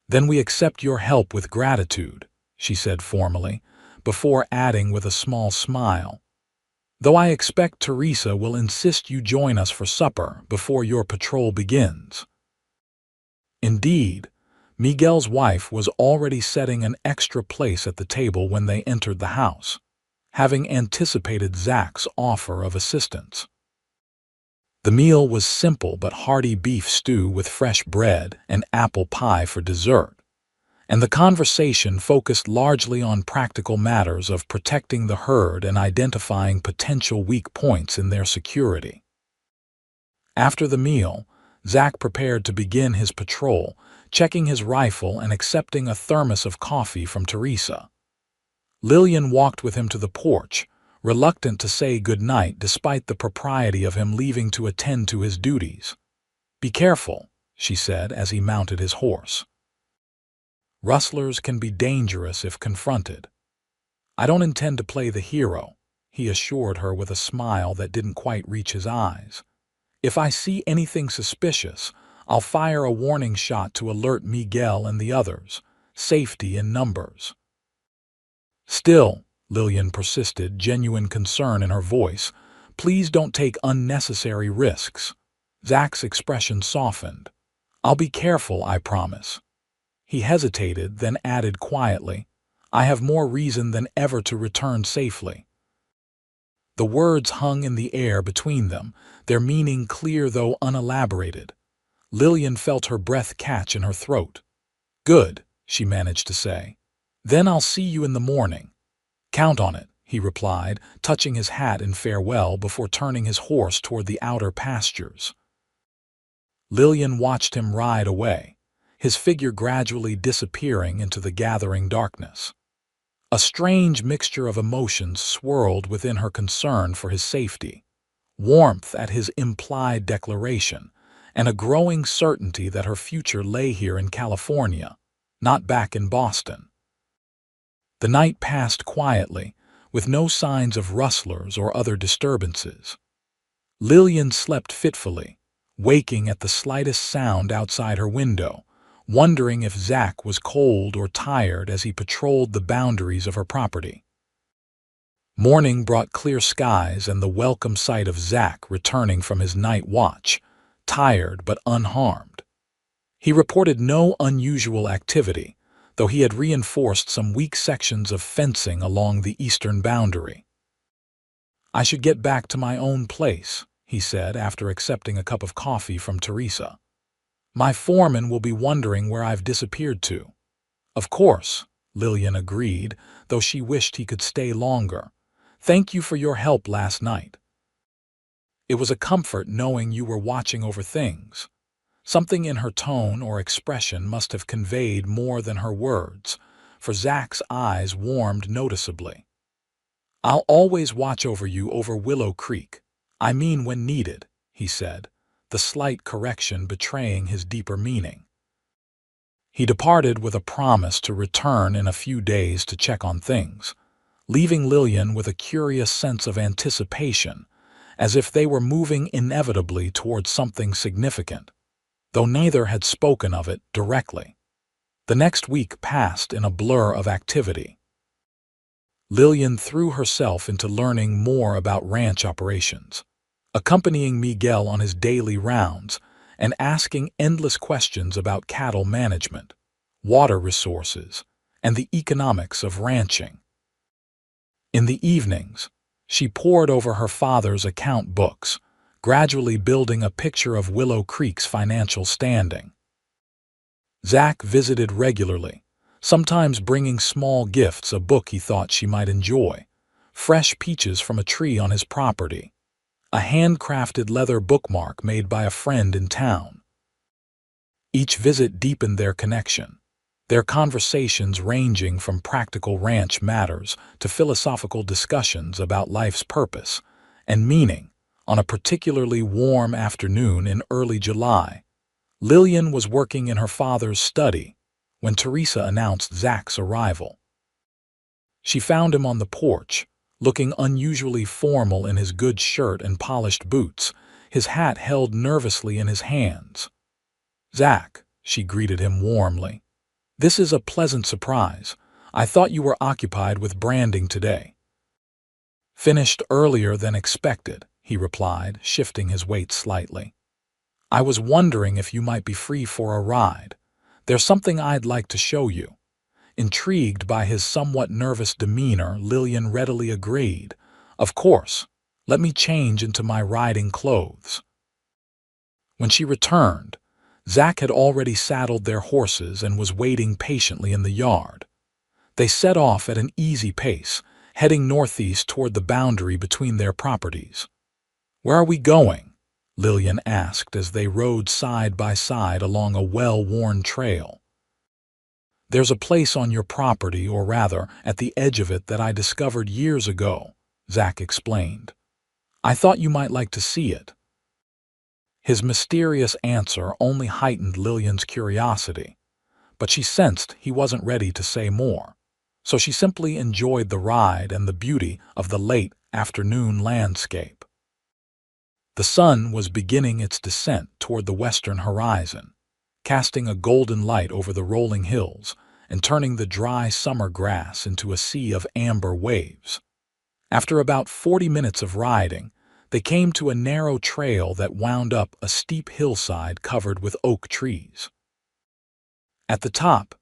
"Then we accept your help with gratitude," she said formally, before adding with a small smile, "though I expect Teresa will insist you join us for supper before your patrol begins." Indeed, Miguel's wife was already setting an extra place at the table when they entered the house, having anticipated Zach's offer of assistance. The meal was simple but hearty beef stew with fresh bread and apple pie for dessert, and the conversation focused largely on practical matters of protecting the herd and identifying potential weak points in their security. After the meal, Zach prepared to begin his patrol, checking his rifle and accepting a thermos of coffee from Teresa. Lillian walked with him to the porch, reluctant to say goodnight despite the propriety of him leaving to attend to his duties. "Be careful," she said as he mounted his horse. "Rustlers can be dangerous if confronted." "I don't intend to play the hero," he assured her with a smile that didn't quite reach his eyes. "If I see anything suspicious, I'll fire a warning shot to alert Miguel and the others. Safety in numbers." "Still," Lillian persisted, genuine concern in her voice, "please don't take unnecessary risks." Zach's expression softened. "I'll be careful, I promise." He hesitated, then added quietly, "I have more reason than ever to return safely." The words hung in the air between them, their meaning clear though unelaborated. Lillian felt her breath catch in her throat. "Good," she managed to say. "Then I'll see you in the morning." "Count on it," he replied, touching his hat in farewell before turning his horse toward the outer pastures. Lillian watched him ride away, his figure gradually disappearing into the gathering darkness. A strange mixture of emotions swirled within her concern for his safety, warmth at his implied declaration, and a growing certainty that her future lay here in California, not back in Boston. The night passed quietly, with no signs of rustlers or other disturbances. Lillian slept fitfully, waking at the slightest sound outside her window, wondering if Zach was cold or tired as he patrolled the boundaries of her property. Morning brought clear skies and the welcome sight of Zach returning from his night watch, tired but unharmed. He reported no unusual activity, though he had reinforced some weak sections of fencing along the eastern boundary. "I should get back to my own place," he said after accepting a cup of coffee from Teresa. "My foreman will be wondering where I've disappeared to." "Of course," Lillian agreed, though she wished he could stay longer. "Thank you for your help last night. It was a comfort knowing you were watching over things." Something in her tone or expression must have conveyed more than her words, for Zach's eyes warmed noticeably. "I'll always watch over you over Willow Creek. I mean when needed," he said, the slight correction betraying his deeper meaning. He departed with a promise to return in a few days to check on things, leaving Lillian with a curious sense of anticipation, as if they were moving inevitably towards something significant, though neither had spoken of it directly. The next week passed in a blur of activity. Lillian threw herself into learning more about ranch operations, accompanying Miguel on his daily rounds and asking endless questions about cattle management, water resources, and the economics of ranching. In the evenings, she pored over her father's account books, gradually building a picture of Willow Creek's financial standing. Zach visited regularly, sometimes bringing small gifts, a book he thought she might enjoy, fresh peaches from a tree on his property, a handcrafted leather bookmark made by a friend in town. Each visit deepened their connection, their conversations ranging from practical ranch matters to philosophical discussions about life's purpose and meaning. On a particularly warm afternoon in early July, Lillian was working in her father's study when Teresa announced Zach's arrival. She found him on the porch, looking unusually formal in his good shirt and polished boots, his hat held nervously in his hands. "Zach," she greeted him warmly. "This is a pleasant surprise. I thought you were occupied with branding today." "Finished earlier than expected," he replied, shifting his weight slightly. "I was wondering if you might be free for a ride. There's something I'd like to show you." Intrigued by his somewhat nervous demeanor, Lillian readily agreed. "Of course. Let me change into my riding clothes." When she returned, Zach had already saddled their horses and was waiting patiently in the yard. They set off at an easy pace, heading northeast toward the boundary between their properties. "Where are we going?" Lillian asked as they rode side by side along a well-worn trail. "There's a place on your property, or rather, at the edge of it, that I discovered years ago," Zach explained. "I thought you might like to see it." His mysterious answer only heightened Lillian's curiosity, but she sensed he wasn't ready to say more, so she simply enjoyed the ride and the beauty of the late afternoon landscape. The sun was beginning its descent toward the western horizon, casting a golden light over the rolling hills and turning the dry summer grass into a sea of amber waves. After about 40 minutes of riding, they came to a narrow trail that wound up a steep hillside covered with oak trees. At the top,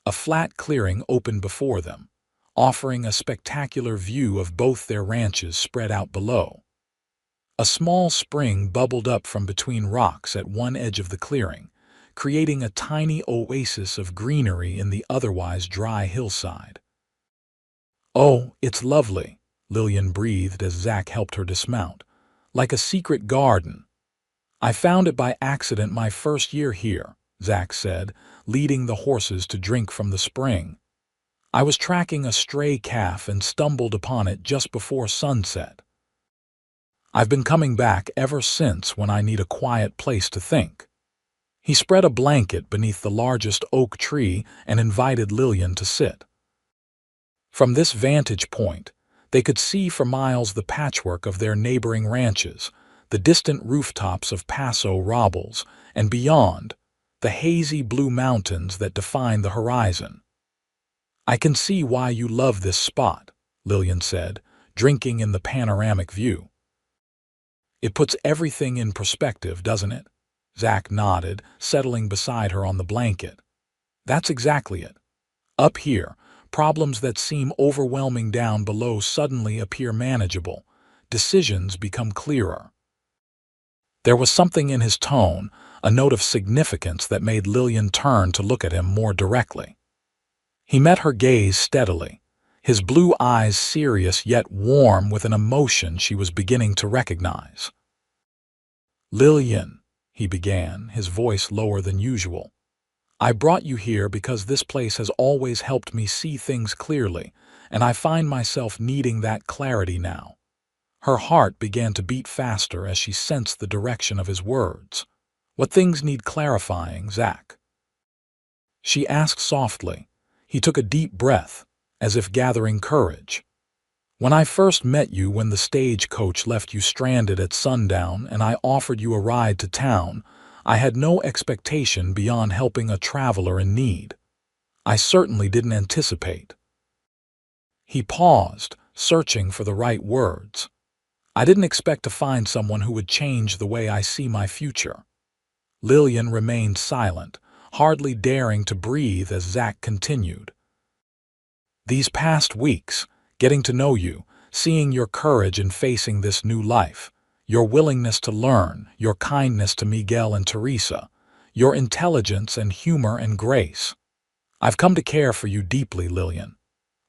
a flat clearing opened before them, offering a spectacular view of both their ranches spread out below. A small spring bubbled up from between rocks at one edge of the clearing, creating a tiny oasis of greenery in the otherwise dry hillside. "Oh, it's lovely," Lillian breathed as Zach helped her dismount. "Like a secret garden." "I found it by accident my first year here," Zach said, leading the horses to drink from the spring. "I was tracking a stray calf and stumbled upon it just before sunset. I've been coming back ever since when I need a quiet place to think." He spread a blanket beneath the largest oak tree and invited Lillian to sit. From this vantage point, they could see for miles the patchwork of their neighboring ranches, the distant rooftops of Paso Robles, and beyond, the hazy blue mountains that define the horizon. "I can see why you love this spot," Lillian said, drinking in the panoramic view. "It puts everything in perspective, doesn't it?" Zach nodded, settling beside her on the blanket. "That's exactly it. Up here, problems that seem overwhelming down below suddenly appear manageable. Decisions become clearer." There was something in his tone, a note of significance that made Lillian turn to look at him more directly. He met her gaze steadily, his blue eyes serious yet warm with an emotion she was beginning to recognize. "Lillian," he began, his voice lower than usual, "I brought you here because this place has always helped me see things clearly, and I find myself needing that clarity now." Her heart began to beat faster as she sensed the direction of his words. "What things need clarifying, Zach?" She asked softly. He took a deep breath, as if gathering courage. "When I first met you, when the stagecoach left you stranded at sundown and I offered you a ride to town, I had no expectation beyond helping a traveler in need. I certainly didn't anticipate." He paused, searching for the right words. "I didn't expect to find someone who would change the way I see my future." Lillian remained silent, hardly daring to breathe as Zach continued. "These past weeks, getting to know you, seeing your courage in facing this new life, your willingness to learn, your kindness to Miguel and Teresa, your intelligence and humor and grace. I've come to care for you deeply, Lillian,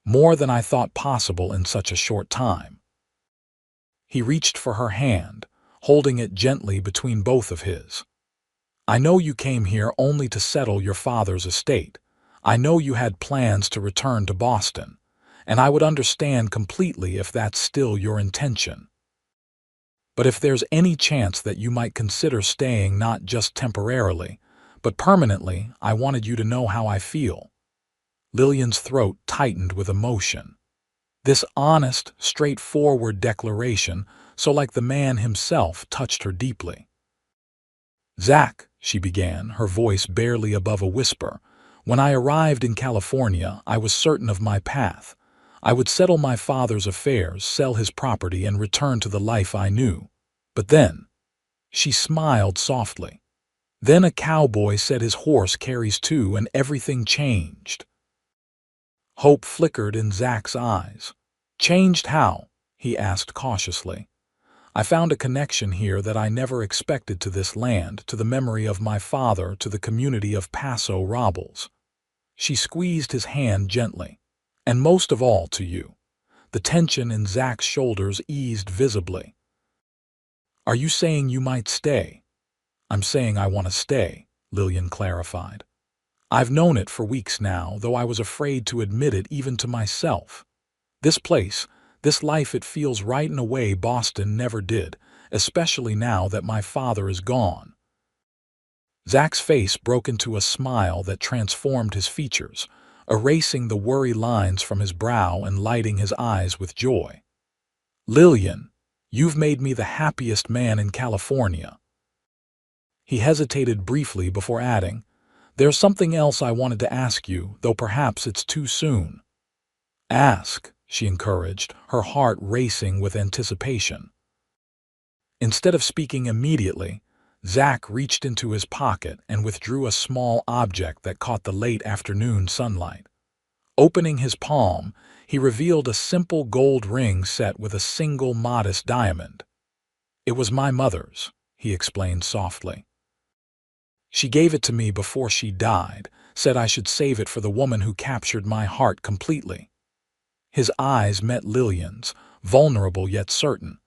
more than I thought possible in such a short time." He reached for her hand, holding it gently between both of his. "I know you came here only to settle your father's estate. I know you had plans to return to Boston, and I would understand completely if that's still your intention. But if there's any chance that you might consider staying not just temporarily, but permanently, I wanted you to know how I feel." Lillian's throat tightened with emotion. This honest, straightforward declaration, so like the man himself, touched her deeply. "Zach," she began, her voice barely above a whisper, "when I arrived in California, I was certain of my path. I would settle my father's affairs, sell his property, and return to the life I knew. But then," she smiled softly, "then a cowboy said his horse carries two, and everything changed." Hope flickered in Zach's eyes. "Changed how?" he asked cautiously. "I found a connection here that I never expected to this land, to the memory of my father, to the community of Paso Robles." She squeezed his hand gently. "And most of all to you." The tension in Zach's shoulders eased visibly. "Are you saying you might stay?" "I'm saying I want to stay," Lillian clarified. "I've known it for weeks now, though I was afraid to admit it even to myself. This place, this life, it feels right in a way Boston never did, especially now that my father is gone." Zach's face broke into a smile that transformed his features, erasing the worry lines from his brow and lighting his eyes with joy. "Lillian, you've made me the happiest man in California." He hesitated briefly before adding, "There's something else I wanted to ask you, though perhaps it's too soon." "Ask," she encouraged, her heart racing with anticipation. Instead of speaking immediately, Zach reached into his pocket and withdrew a small object that caught the late afternoon sunlight. Opening his palm, he revealed a simple gold ring set with a single modest diamond. "It was my mother's," he explained softly. "She gave it to me before she died, said I should save it for the woman who captured my heart completely." His eyes met Lillian's, vulnerable yet certain.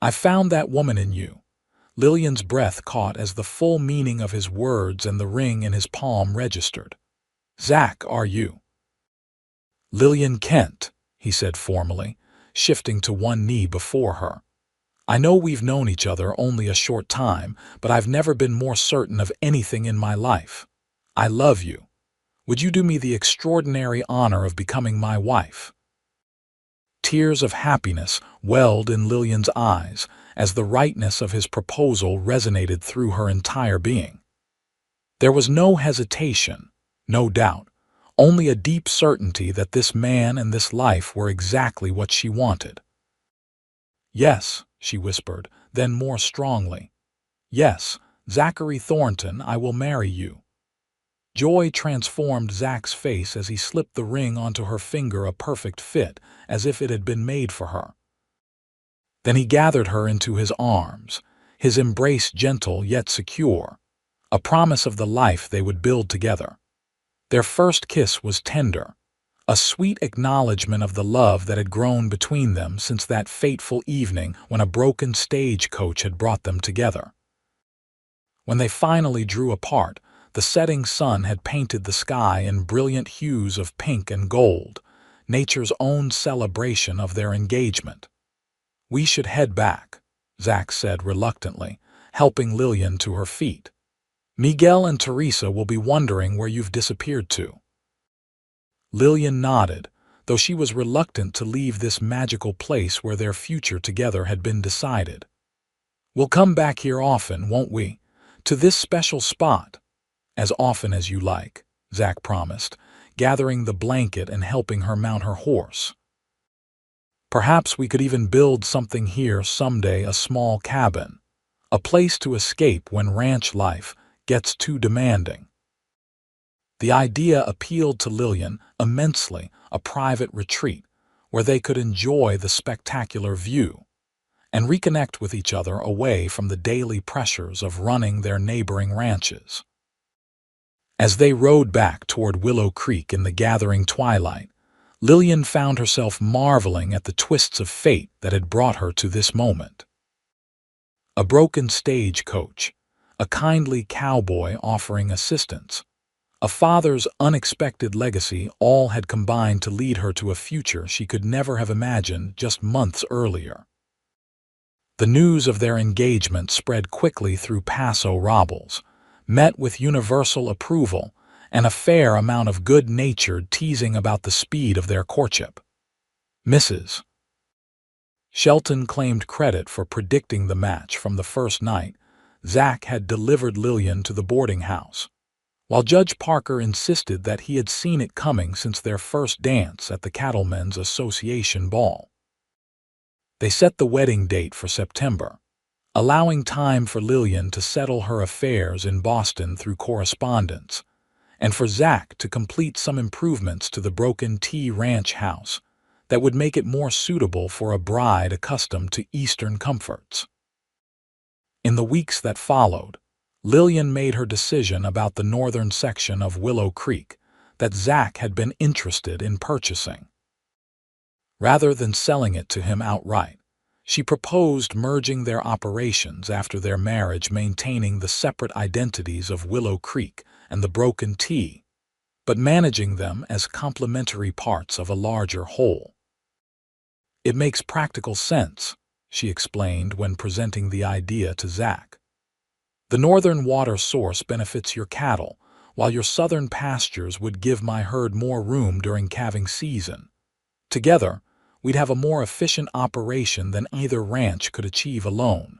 "I found that woman in you." Lillian's breath caught as the full meaning of his words and the ring in his palm registered. "Zach, are you?" "Lillian Kent," he said formally, shifting to one knee before her. "I know we've known each other only a short time, but I've never been more certain of anything in my life. I love you. Would you do me the extraordinary honor of becoming my wife?" Tears of happiness welled in Lillian's eyes as the rightness of his proposal resonated through her entire being. There was no hesitation, no doubt, only a deep certainty that this man and this life were exactly what she wanted. "Yes," she whispered, then more strongly, "Yes, Zachary Thornton, I will marry you." Joy transformed Zach's face as he slipped the ring onto her finger, a perfect fit, as if it had been made for her. Then he gathered her into his arms, his embrace gentle yet secure, a promise of the life they would build together. Their first kiss was tender, a sweet acknowledgement of the love that had grown between them since that fateful evening when a broken stagecoach had brought them together. When they finally drew apart, the setting sun had painted the sky in brilliant hues of pink and gold, nature's own celebration of their engagement. "We should head back," Zach said reluctantly, helping Lillian to her feet. "Miguel and Teresa will be wondering where you've disappeared to." Lillian nodded, though she was reluctant to leave this magical place where their future together had been decided. "We'll come back here often, won't we? To this special spot." "As often as you like," Zach promised, gathering the blanket and helping her mount her horse. "Perhaps we could even build something here someday, a small cabin, a place to escape when ranch life gets too demanding." The idea appealed to Lillian immensely, a private retreat where they could enjoy the spectacular view and reconnect with each other away from the daily pressures of running their neighboring ranches. As they rode back toward Willow Creek in the gathering twilight, Lillian found herself marveling at the twists of fate that had brought her to this moment. A broken stagecoach, a kindly cowboy offering assistance, a father's unexpected legacy, all had combined to lead her to a future she could never have imagined just months earlier. The news of their engagement spread quickly through Paso Robles, met with universal approval and a fair amount of good-natured teasing about the speed of their courtship. Mrs. Shelton claimed credit for predicting the match from the first night. Zach had delivered Lillian to the boarding house, while Judge Parker insisted that he had seen it coming since their first dance at the Cattlemen's Association ball. They set the wedding date for September, allowing time for Lillian to settle her affairs in Boston through correspondence, and for Zach to complete some improvements to the Broken T Ranch house that would make it more suitable for a bride accustomed to Eastern comforts. In the weeks that followed, Lillian made her decision about the northern section of Willow Creek that Zach had been interested in purchasing. Rather than selling it to him outright, she proposed merging their operations after their marriage, maintaining the separate identities of Willow Creek and the Broken T, but managing them as complementary parts of a larger whole. "It makes practical sense," she explained when presenting the idea to Zach. "The northern water source benefits your cattle, while your southern pastures would give my herd more room during calving season. Together, we'd have a more efficient operation than either ranch could achieve alone."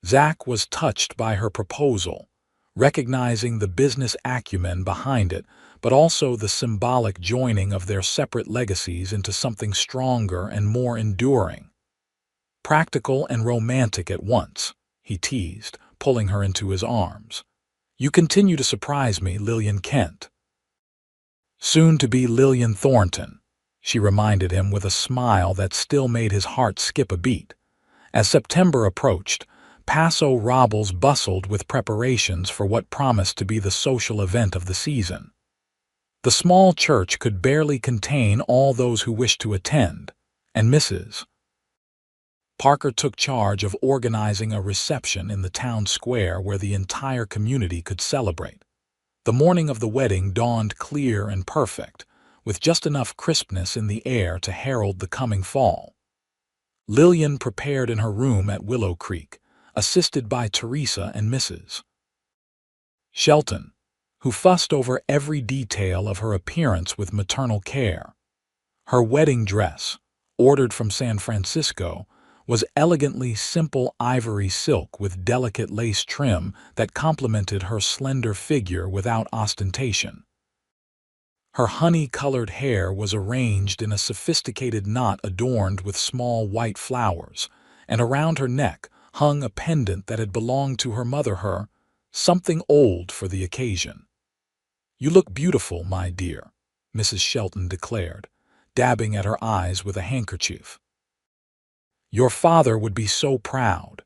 Zach was touched by her proposal, recognizing the business acumen behind it, but also the symbolic joining of their separate legacies into something stronger and more enduring. "Practical and romantic at once," he teased, pulling her into his arms. "You continue to surprise me, Lillian Kent." "Soon to be Lillian Thornton," she reminded him with a smile that still made his heart skip a beat. As September approached, Paso Robles bustled with preparations for what promised to be the social event of the season. The small church could barely contain all those who wished to attend, and Mrs. Parker took charge of organizing a reception in the town square where the entire community could celebrate. The morning of the wedding dawned clear and perfect, with just enough crispness in the air to herald the coming fall. Lillian prepared in her room at Willow Creek, assisted by Teresa and Mrs. Shelton, who fussed over every detail of her appearance with maternal care. Her wedding dress, ordered from San Francisco, was elegantly simple ivory silk with delicate lace trim that complemented her slender figure without ostentation. Her honey-colored hair was arranged in a sophisticated knot adorned with small white flowers, and around her neck hung a pendant that had belonged to her mother, something old for the occasion. "You look beautiful, my dear," Mrs. Shelton declared, dabbing at her eyes with a handkerchief. "Your father would be so proud."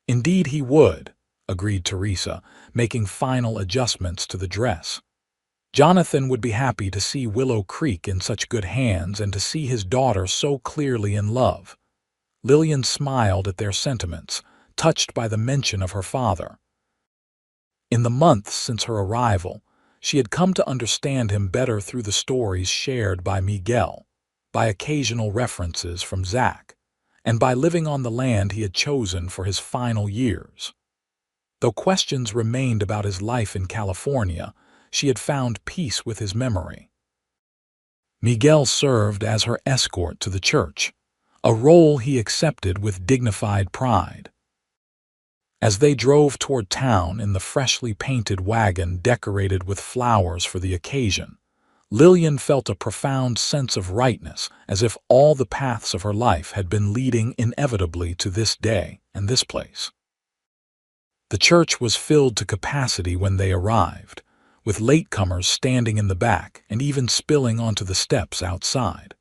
"Indeed he would," agreed Teresa, making final adjustments to the dress. "Jonathan would be happy to see Willow Creek in such good hands and to see his daughter so clearly in love." Lillian smiled at their sentiments, touched by the mention of her father. In the months since her arrival, she had come to understand him better through the stories shared by Miguel, by occasional references from Zach, and by living on the land he had chosen for his final years. Though questions remained about his life in California, she had found peace with his memory. Miguel served as her escort to the church, a role he accepted with dignified pride. As they drove toward town in the freshly painted wagon decorated with flowers for the occasion, Lillian felt a profound sense of rightness, as if all the paths of her life had been leading inevitably to this day and this place. The church was filled to capacity when they arrived, with latecomers standing in the back and even spilling onto the steps outside.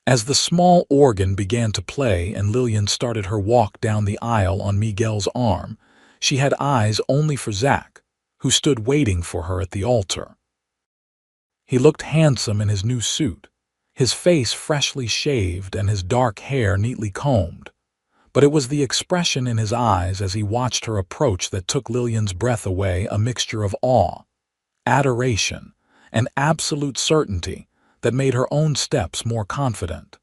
As the small organ began to play and Lillian started her walk down the aisle on Miguel's arm, she had eyes only for Zach, who stood waiting for her at the altar. He looked handsome in his new suit, his face freshly shaved and his dark hair neatly combed. But it was the expression in his eyes as he watched her approach that took Lillian's breath away, a mixture of awe, adoration, and absolute certainty that made her own steps more confident.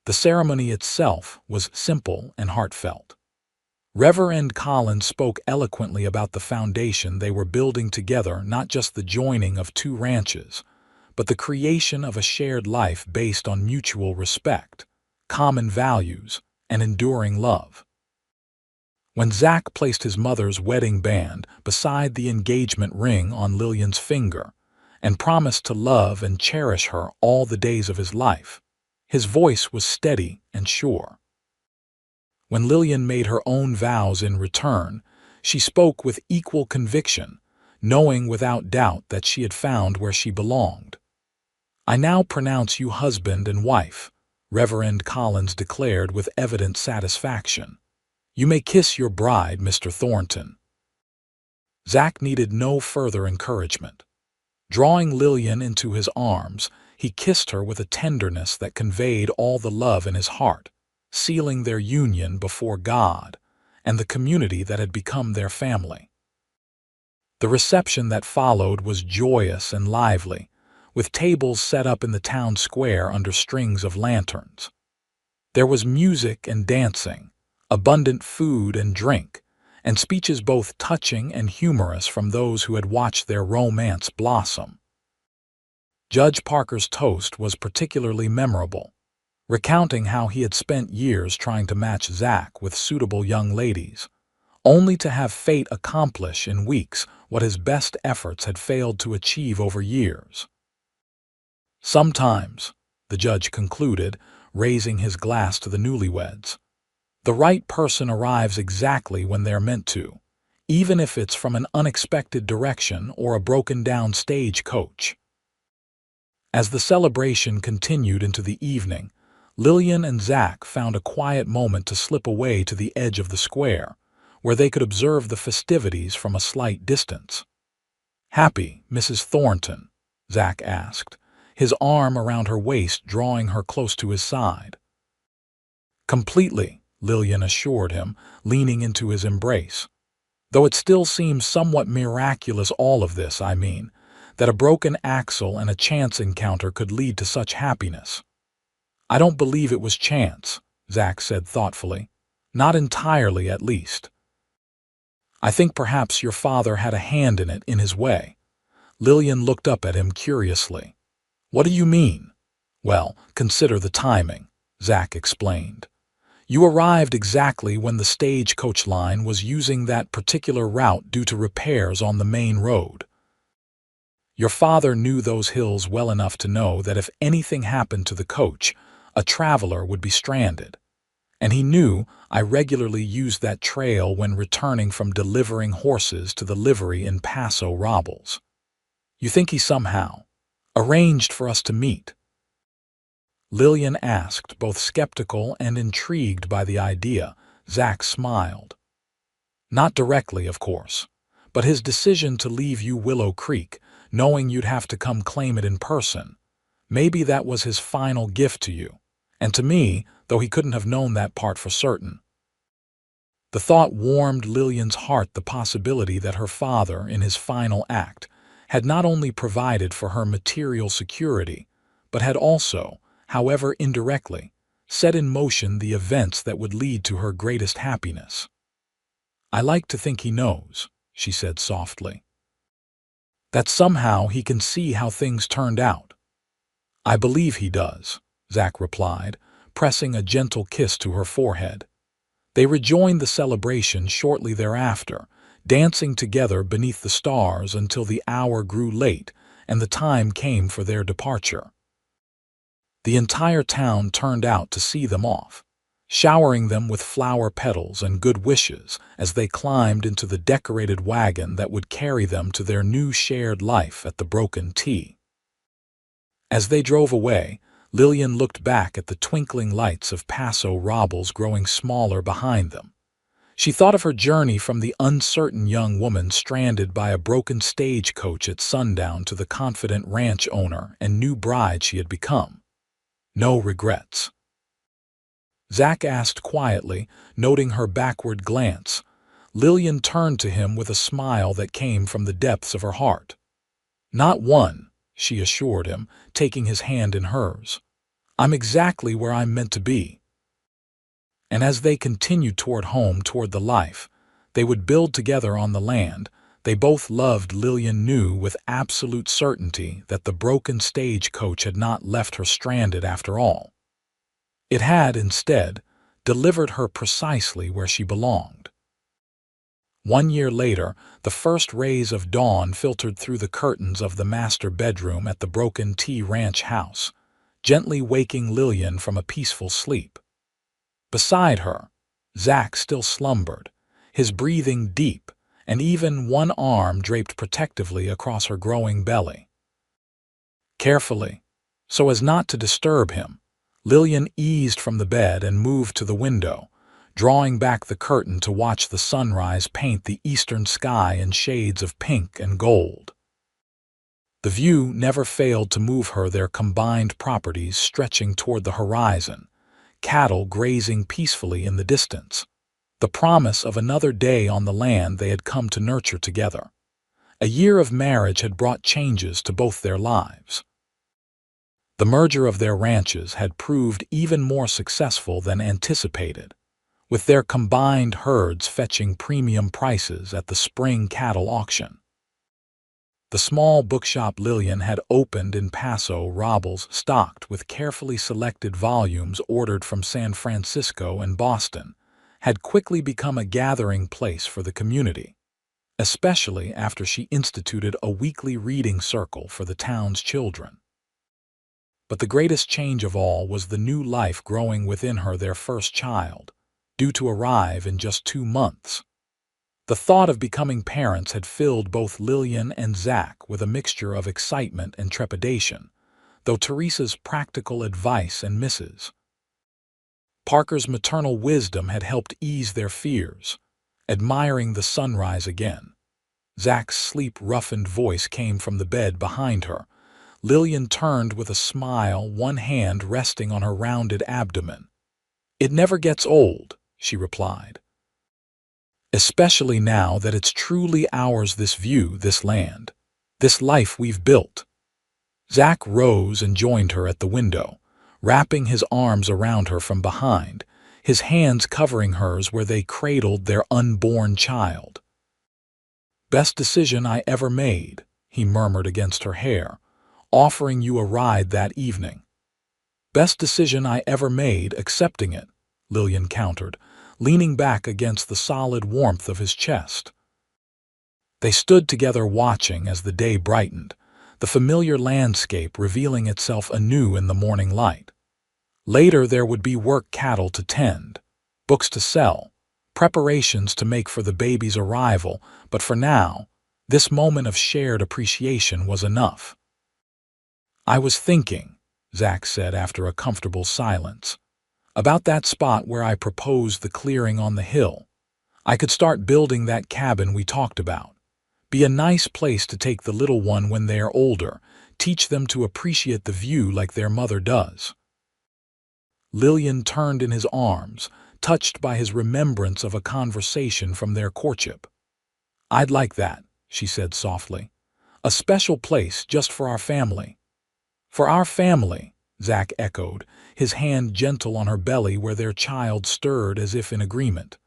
The ceremony itself was simple and heartfelt. Reverend Collins spoke eloquently about the foundation they were building together, not just the joining of two ranches, but the creation of a shared life based on mutual respect, common values, and enduring love. When Zach placed his mother's wedding band beside the engagement ring on Lillian's finger and promised to love and cherish her all the days of his life, his voice was steady and sure. When Lillian made her own vows in return, she spoke with equal conviction, knowing without doubt that she had found where she belonged. "I now pronounce you husband and wife," Reverend Collins declared with evident satisfaction. "You may kiss your bride, Mr. Thornton." Zach needed no further encouragement. Drawing Lillian into his arms, he kissed her with a tenderness that conveyed all the love in his heart, sealing their union before God and the community that had become their family. The reception that followed was joyous and lively, with tables set up in the town square under strings of lanterns. There was music and dancing, abundant food and drink, and speeches both touching and humorous from those who had watched their romance blossom. Judge Parker's toast was particularly memorable, recounting how he had spent years trying to match Zach with suitable young ladies, only to have fate accomplish in weeks what his best efforts had failed to achieve over years. "Sometimes," the judge concluded, raising his glass to the newlyweds, "the right person arrives exactly when they're meant to, even if it's from an unexpected direction or a broken-down stagecoach." As the celebration continued into the evening, Lillian and Zach found a quiet moment to slip away to the edge of the square, where they could observe the festivities from a slight distance. "Happy, Mrs. Thornton?" Zach asked, his arm around her waist drawing her close to his side. "Completely," Lillian assured him, leaning into his embrace. "Though it still seems somewhat miraculous, all of this, I mean, that a broken axle and a chance encounter could lead to such happiness." "I don't believe it was chance," Zach said thoughtfully. "Not entirely, at least. I think perhaps your father had a hand in it in his way." Lillian looked up at him curiously. "What do you mean?" "Well, consider the timing," Zach explained. "You arrived exactly when the stagecoach line was using that particular route due to repairs on the main road. Your father knew those hills well enough to know that if anything happened to the coach, a traveler would be stranded. And he knew I regularly used that trail when returning from delivering horses to the livery in Paso Robles. You think he somehow arranged for us to meet?" Lillian asked, both skeptical and intrigued by the idea. Zach smiled. "Not directly, of course, but his decision to leave you Willow Creek, knowing you'd have to come claim it in person, maybe that was his final gift to you, and to me, though he couldn't have known that part for certain." The thought warmed Lillian's heart, the possibility that her father, in his final act, had not only provided for her material security, but had also, however indirectly, set in motion the events that would lead to her greatest happiness. "I like to think he knows," she said softly. "That somehow he can see how things turned out." "I believe he does," Zach replied, pressing a gentle kiss to her forehead. They rejoined the celebration shortly thereafter, dancing together beneath the stars until the hour grew late and the time came for their departure. The entire town turned out to see them off, showering them with flower petals and good wishes as they climbed into the decorated wagon that would carry them to their new shared life at the Broken T. As they drove away, Lillian looked back at the twinkling lights of Paso Robles growing smaller behind them. She thought of her journey from the uncertain young woman stranded by a broken stagecoach at sundown to the confident ranch owner and new bride she had become. No regrets. Zach asked quietly, noting her backward glance. Lillian turned to him with a smile that came from the depths of her heart. "Not one," she assured him, taking his hand in hers. "I'm exactly where I'm meant to be." And as they continued toward home, toward the life they would build together on the land, They both loved Lillian knew with absolute certainty that the broken stagecoach had not left her stranded after all. It had, instead, delivered her precisely where she belonged. 1 year later, the first rays of dawn filtered through the curtains of the master bedroom at the Broken T Ranch house, gently waking Lillian from a peaceful sleep. Beside her, Zack still slumbered, his breathing deep, and even one arm draped protectively across her growing belly. Carefully, so as not to disturb him, Lillian eased from the bed and moved to the window, drawing back the curtain to watch the sunrise paint the eastern sky in shades of pink and gold. The view never failed to move her, their combined properties stretching toward the horizon, cattle grazing peacefully in the distance, the promise of another day on the land they had come to nurture together. A year of marriage had brought changes to both their lives. The merger of their ranches had proved even more successful than anticipated, with their combined herds fetching premium prices at the spring cattle auction. The small bookshop Lillian had opened in Paso Robles, stocked with carefully selected volumes ordered from San Francisco and Boston, had quickly become a gathering place for the community, especially after she instituted a weekly reading circle for the town's children. But the greatest change of all was the new life growing within her, their first child, due to arrive in just 2 months. The thought of becoming parents had filled both Lillian and Zack with a mixture of excitement and trepidation, though Teresa's practical advice and Mrs. Parker's maternal wisdom had helped ease their fears. Admiring the sunrise again, Zack's sleep-roughened voice came from the bed behind her. Lillian turned with a smile, one hand resting on her rounded abdomen. "It never gets old," she replied. "Especially now that it's truly ours, this view, this land, this life we've built." Zack rose and joined her at the window, wrapping his arms around her from behind, his hands covering hers where they cradled their unborn child. "Best decision I ever made," he murmured against her hair, "offering you a ride that evening." "Best decision I ever made, accepting it," Lillian countered, leaning back against the solid warmth of his chest. They stood together watching as the day brightened, the familiar landscape revealing itself anew in the morning light. Later there would be work, cattle to tend, books to sell, preparations to make for the baby's arrival, but for now, this moment of shared appreciation was enough. "I was thinking," Zack said after a comfortable silence, "about that spot where I proposed, the clearing on the hill. I could start building that cabin we talked about. Be a nice place to take the little one when they are older, teach them to appreciate the view like their mother does." Lillian turned in his arms, touched by his remembrance of a conversation from their courtship. "I'd like that," she said softly. "A special place just for our family." "For our family," Zack echoed, his hand gentle on her belly where their child stirred as if in agreement.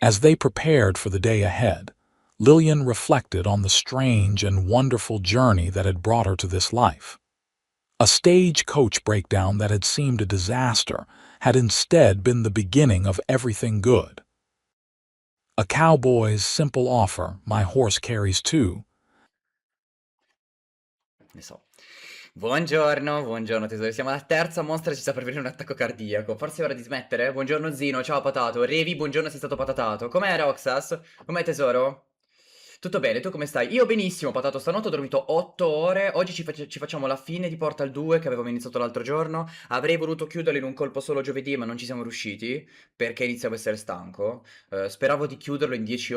As they prepared for the day ahead, Lillian reflected on the strange and wonderful journey that had brought her to this life. A stagecoach breakdown that had seemed a disaster had instead been the beginning of everything good. A cowboy's simple offer, "My horse carries two." Ne so. Buongiorno, buongiorno tesori, siamo alla terza mostra, ci sta per venire un attacco cardiaco. Forse è ora di smettere? Buongiorno Zino, ciao Patato. Revi, buongiorno, sei stato patatato. Com'è Roxas? Com'è tesoro? Tutto bene, tu come stai? Io benissimo, Patato, stanotte ho dormito 8 ore, oggi ci facciamo la fine di Portal 2 che avevamo iniziato l'altro giorno. Avrei voluto chiuderlo in un colpo solo giovedì, ma non ci siamo riusciti, perché iniziavo a essere stanco. Speravo di chiuderlo in 10